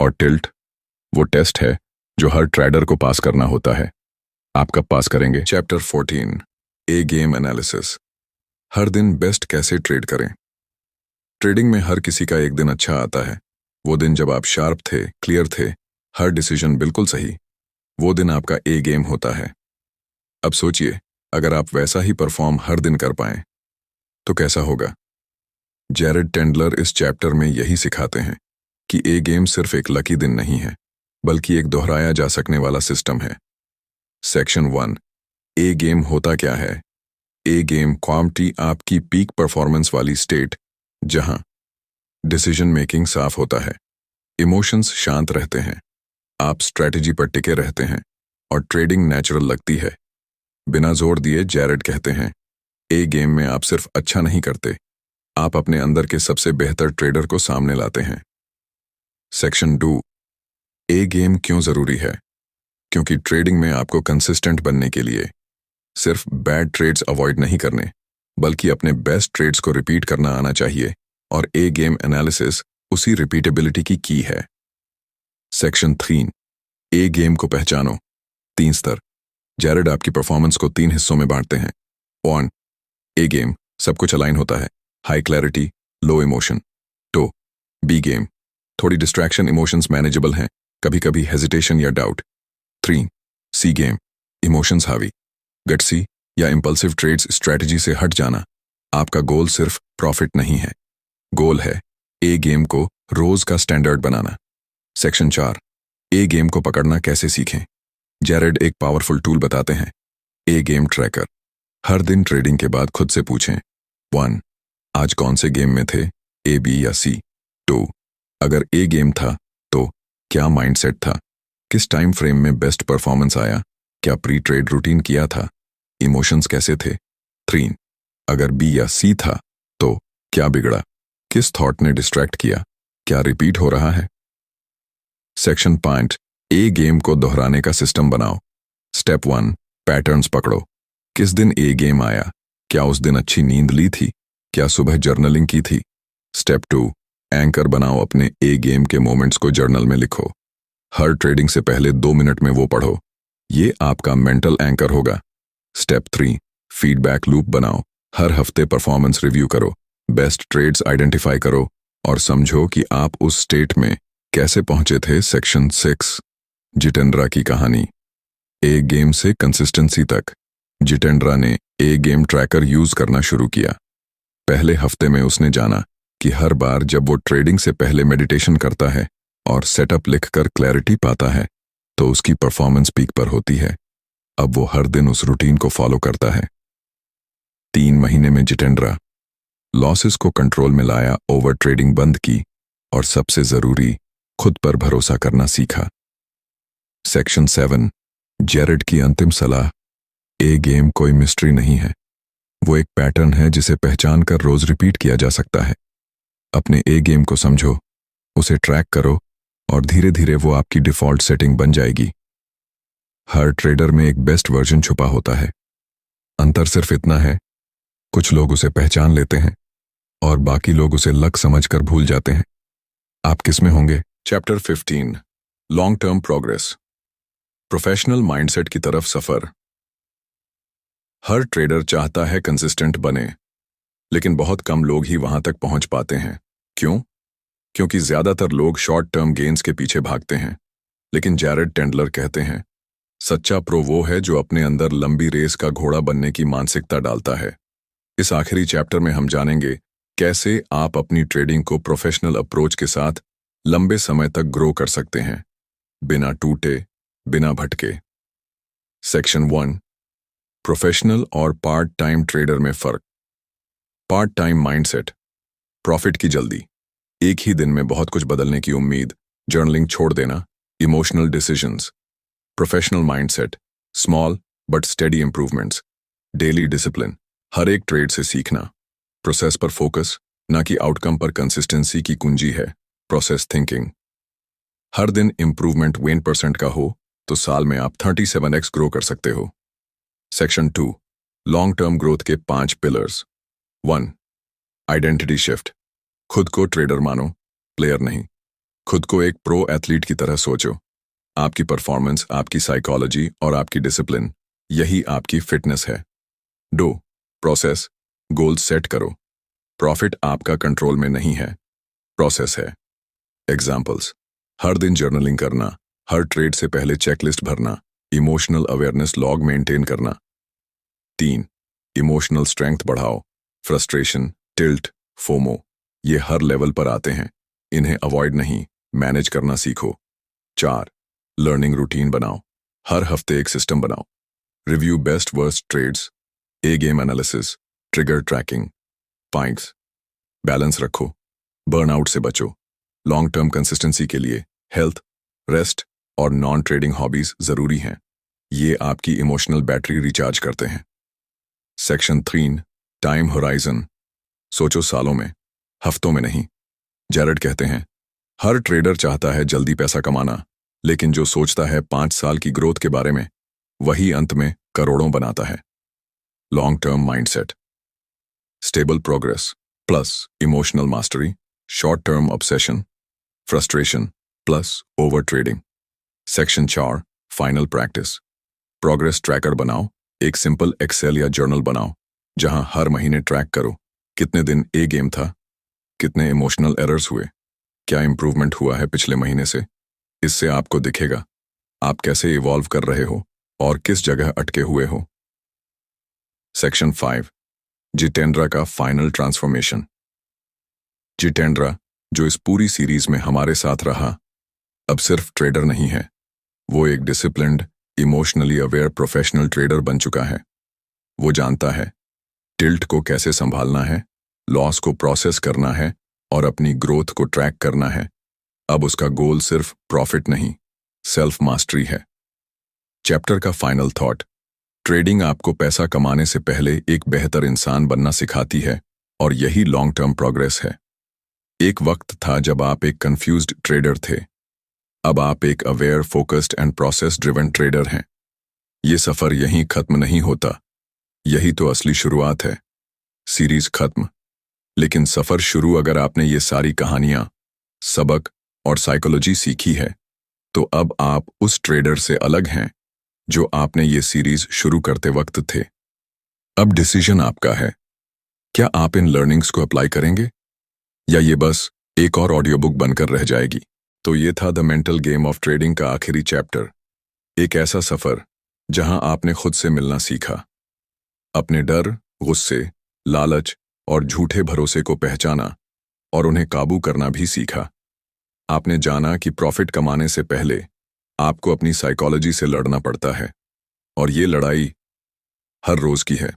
[SPEAKER 1] और टिल्ट वो टेस्ट है जो हर ट्रेडर को पास करना होता है। आप कब पास करेंगे? चैप्टर 14, ए गेम एनालिसिस। हर दिन बेस्ट कैसे ट्रेड करें। ट्रेडिंग में हर किसी का एक दिन अच्छा आता है। वो दिन जब आप शार्प थे, क्लियर थे, हर डिसीजन बिल्कुल सही। वो दिन आपका ए गेम होता है। अब सोचिए, अगर आप वैसा ही परफॉर्म हर दिन कर पाएं तो कैसा होगा? जैरेड टेंडलर इस चैप्टर में यही सिखाते हैं कि ए गेम सिर्फ एक लकी दिन नहीं है, बल्कि एक दोहराया जा सकने वाला सिस्टम है। सेक्शन 1, ए गेम होता क्या है? ए गेम क्वांटी आपकी पीक परफॉर्मेंस वाली स्टेट, जहां डिसीजन मेकिंग साफ होता है, इमोशंस शांत रहते हैं, आप स्ट्रैटेजी पर टिके रहते हैं और ट्रेडिंग नेचुरल लगती है। बिना जोर दिए जैरेड कहते हैं, ए गेम में आप सिर्फ अच्छा नहीं करते, आप अपने अंदर के सबसे बेहतर ट्रेडर को सामने लाते हैं। सेक्शन 2, ए गेम क्यों जरूरी है? क्योंकि ट्रेडिंग में आपको कंसिस्टेंट बनने के लिए सिर्फ बैड ट्रेड्स अवॉइड नहीं करने, बल्कि अपने बेस्ट ट्रेड्स को रिपीट करना आना चाहिए, और ए गेम एनालिसिस उसी रिपीटेबिलिटी की की है। सेक्शन 3, ए गेम को पहचानो। 3 स्तर। जैरेड आपकी परफॉर्मेंस को 3 हिस्सों में बांटते हैं। 1, ए गेम, सब कुछ अलाइन होता है, हाई क्लैरिटी, लो इमोशन। 2, बी गेम, थोड़ी डिस्ट्रैक्शन, इमोशंस मैनेजेबल हैं, कभी कभी हेजिटेशन या डाउट। 3, सी गेम, इमोशंस हावी, गट्सी या इंपल्सिव ट्रेड्स, स्ट्रैटेजी से हट जाना। आपका गोल सिर्फ प्रॉफिट नहीं है, गोल है ए गेम को रोज का स्टैंडर्ड बनाना। सेक्शन 4, ए गेम को पकड़ना कैसे सीखें। जैरेड एक पावरफुल टूल बताते हैं, ए गेम ट्रैकर। हर दिन ट्रेडिंग के बाद खुद से पूछें, 1, आज कौन से गेम में थे, ए, बी या सी। 2, अगर ए गेम था तो क्या माइंडसेट था, किस टाइम फ्रेम में बेस्ट परफॉर्मेंस आया, क्या प्री ट्रेड रूटीन किया था, इमोशंस कैसे थे। 3, अगर बी या सी था तो क्या बिगड़ा, किस थॉट ने डिस्ट्रैक्ट किया, क्या रिपीट हो रहा है। सेक्शन 5, ए गेम को दोहराने का सिस्टम बनाओ। स्टेप 1, पैटर्न्स पकड़ो। किस दिन ए गेम आया, क्या उस दिन अच्छी नींद ली थी? क्या सुबह जर्नलिंग की थी? स्टेप 2, एंकर बनाओ। अपने ए गेम के मोमेंट्स को जर्नल में लिखो। हर ट्रेडिंग से पहले 2 मिनट में वो पढ़ो। ये आपका मेंटल एंकर होगा। स्टेप 3, फीडबैक लूप बनाओ। हर हफ्ते परफॉर्मेंस रिव्यू करो, बेस्ट ट्रेड्स आइडेंटिफाई करो और समझो कि आप उस स्टेट में कैसे पहुंचे थे। सेक्शन 6, जितेंद्रा की कहानी। ए गेम से कंसिस्टेंसी तक। जितेंद्रा ने ए गेम ट्रैकर यूज करना शुरू किया। पहले हफ्ते में उसने जाना कि हर बार जब वो ट्रेडिंग से पहले मेडिटेशन करता है और सेटअप लिखकर क्लैरिटी पाता है तो उसकी परफॉर्मेंस पीक पर होती है। अब वो हर दिन उस रूटीन को फॉलो करता है। 3 महीने में जितेंद्रा लॉसेस को कंट्रोल में लाया, ओवर ट्रेडिंग बंद की और सबसे जरूरी, खुद पर भरोसा करना सीखा। सेक्शन 7, जेरेड की अंतिम सलाह। ए गेम कोई मिस्ट्री नहीं है, वो एक पैटर्न है जिसे पहचान कर रोज रिपीट किया जा सकता है। अपने ए गेम को समझो, उसे ट्रैक करो और धीरे धीरे वो आपकी डिफॉल्ट सेटिंग बन जाएगी। हर ट्रेडर में एक बेस्ट वर्जन छुपा होता है। अंतर सिर्फ इतना है, कुछ लोग उसे पहचान लेते हैं और बाकी लोग उसे लक समझकर भूल जाते हैं। आप किस में होंगे? Chapter 15, long term progress. Professional mindset की तरफ सफर। हर ट्रेडर चाहता है कंसिस्टेंट बने, लेकिन बहुत कम लोग ही वहां तक पहुंच पाते हैं। क्यों? क्योंकि ज्यादातर लोग शॉर्ट टर्म गेन्स के पीछे भागते हैं। लेकिन जैरेड टेंडलर कहते हैं, सच्चा प्रो वो है जो अपने अंदर लंबी रेस का घोड़ा बनने की मानसिकता डालता है। इस आखिरी चैप्टर में हम जानेंगे कैसे आप अपनी ट्रेडिंग को प्रोफेशनल अप्रोच के साथ लंबे समय तक ग्रो कर सकते हैं, बिना टूटे, बिना भटके। सेक्शन 1, प्रोफेशनल और पार्ट टाइम ट्रेडर में फर्क। पार्ट टाइम माइंडसेट, प्रॉफिट की जल्दी, एक ही दिन में बहुत कुछ बदलने की उम्मीद, जर्नलिंग छोड़ देना, emotional decisions. Professional mindset, small but steady improvements, daily discipline, हर एक ट्रेड से सीखना, प्रोसेस पर फोकस, ना कि आउटकम पर। कंसिस्टेंसी की कुंजी है प्रोसेस थिंकिंग। हर दिन इंप्रूवमेंट 1% का हो तो साल में आप 37x ग्रो कर सकते हो। सेक्शन 2, लॉन्ग टर्म ग्रोथ के 5 पिलर्स। 1, identity shift. खुद को ट्रेडर मानो, प्लेयर नहीं। खुद को एक प्रो एथलीट की तरह सोचो। आपकी परफॉर्मेंस, आपकी साइकोलॉजी और आपकी डिसिप्लिन, यही आपकी फिटनेस है। 2, प्रोसेस, गोल सेट करो। प्रॉफिट आपका कंट्रोल में नहीं है, प्रोसेस है। एग्जाम्पल्स, हर दिन जर्नलिंग करना, हर ट्रेड से पहले चेकलिस्ट भरना, इमोशनल अवेयरनेस लॉग मेंटेन करना। 3, इमोशनल स्ट्रेंथ बढ़ाओ। फ्रस्ट्रेशन, टिल्ट, फोमो, ये हर लेवल पर आते हैं, इन्हें अवॉइड नहीं, मैनेज करना सीखो। 4, लर्निंग रूटीन बनाओ। हर हफ्ते एक सिस्टम बनाओ। Review best worst trades, A game analysis, trigger tracking, points. Balance रखो, बर्नआउट से बचो। लॉन्ग टर्म कंसिस्टेंसी के लिए हेल्थ, रेस्ट और नॉन ट्रेडिंग हॉबीज जरूरी हैं। ये आपकी इमोशनल बैटरी रिचार्ज करते हैं। Section 3, time horizon. सोचो सालों में, हफ्तों में नहीं। जैरेड कहते हैं, हर ट्रेडर चाहता है जल्दी पैसा कमाना, लेकिन जो सोचता है 5 साल की ग्रोथ के बारे में, वही अंत में करोड़ों बनाता है। Long term mindset, stable progress plus emotional mastery, short term obsession, frustration plus over trading. Section 4, final practice. Progress tracker बनाओ। एक सिंपल एक्सेल या जर्नल बनाओ जहां हर महीने ट्रैक करो कितने दिन ए गेम था, कितने इमोशनल एरर्स हुए, क्या इंप्रूवमेंट हुआ है पिछले महीने से। इससे आपको दिखेगा आप कैसे इवॉल्व कर रहे हो और किस जगह अटके हुए हो। सेक्शन 5, जितेंद्रा का फाइनल ट्रांसफॉर्मेशन। जितेंद्रा, जो इस पूरी सीरीज में हमारे साथ रहा, अब सिर्फ ट्रेडर नहीं है, वो एक disciplined, emotionally aware professional trader बन चुका है। वो जानता है टिल्ट को कैसे संभालना है, लॉस को प्रोसेस करना है और अपनी ग्रोथ को ट्रैक करना है। अब उसका गोल सिर्फ प्रॉफिट नहीं, सेल्फ मास्टरी है। चैप्टर का फाइनल थॉट, ट्रेडिंग आपको पैसा कमाने से पहले एक बेहतर इंसान बनना सिखाती है और यही लॉन्ग टर्म प्रोग्रेस है। एक वक्त था जब आप एक कंफ्यूज्ड ट्रेडर थे, अब आप एक aware, focused and process driven trader हैं। ये सफर यहीं खत्म नहीं होता, यही तो असली शुरुआत है। सीरीज खत्म। लेकिन सफर शुरू। अगर आपने ये सारी कहानियां, सबक और साइकोलॉजी सीखी है, तो अब आप उस ट्रेडर से अलग हैं जो आपने ये सीरीज शुरू करते वक्त थे। अब डिसीजन आपका है। क्या आप इन लर्निंग्स को अप्लाई करेंगे या ये बस एक और ऑडियो बुक बनकर रह जाएगी? तो ये था the mental game of trading का आखिरी चैप्टर। एक ऐसा सफर जहां आपने खुद से मिलना सीखा, अपने डर, गुस्से, लालच और झूठे भरोसे को पहचाना और उन्हें काबू करना भी सीखा। आपने जाना कि प्रॉफिट कमाने से पहले आपको अपनी साइकोलॉजी से लड़ना पड़ता है, और ये लड़ाई हर रोज की है।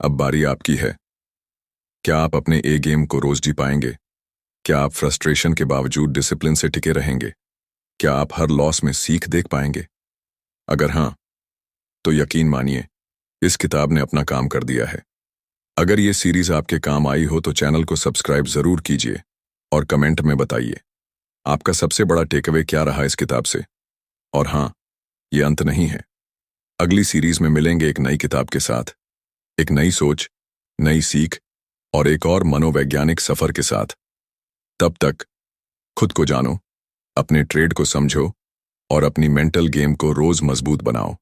[SPEAKER 1] अब बारी आपकी है। क्या आप अपने ए गेम को रोज जी पाएंगे? क्या आप फ्रस्ट्रेशन के बावजूद डिसिप्लिन से टिके रहेंगे? क्या आप हर लॉस में सीख देख पाएंगे? अगर हां, तो यकीन मानिए, इस किताब ने अपना काम कर दिया है। अगर ये सीरीज आपके काम आई हो तो चैनल को सब्सक्राइब जरूर कीजिए और कमेंट में बताइए आपका सबसे बड़ा टेकअवे क्या रहा इस किताब से। और हां, ये अंत नहीं है। अगली सीरीज में मिलेंगे एक नई किताब के साथ, एक नई सोच, नई सीख और एक और मनोवैज्ञानिक सफर के साथ। तब तक खुद को जानो, अपने ट्रेड को समझो और अपनी मेंटल गेम को रोज मजबूत बनाओ।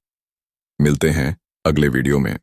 [SPEAKER 1] मिलते हैं अगले वीडियो में।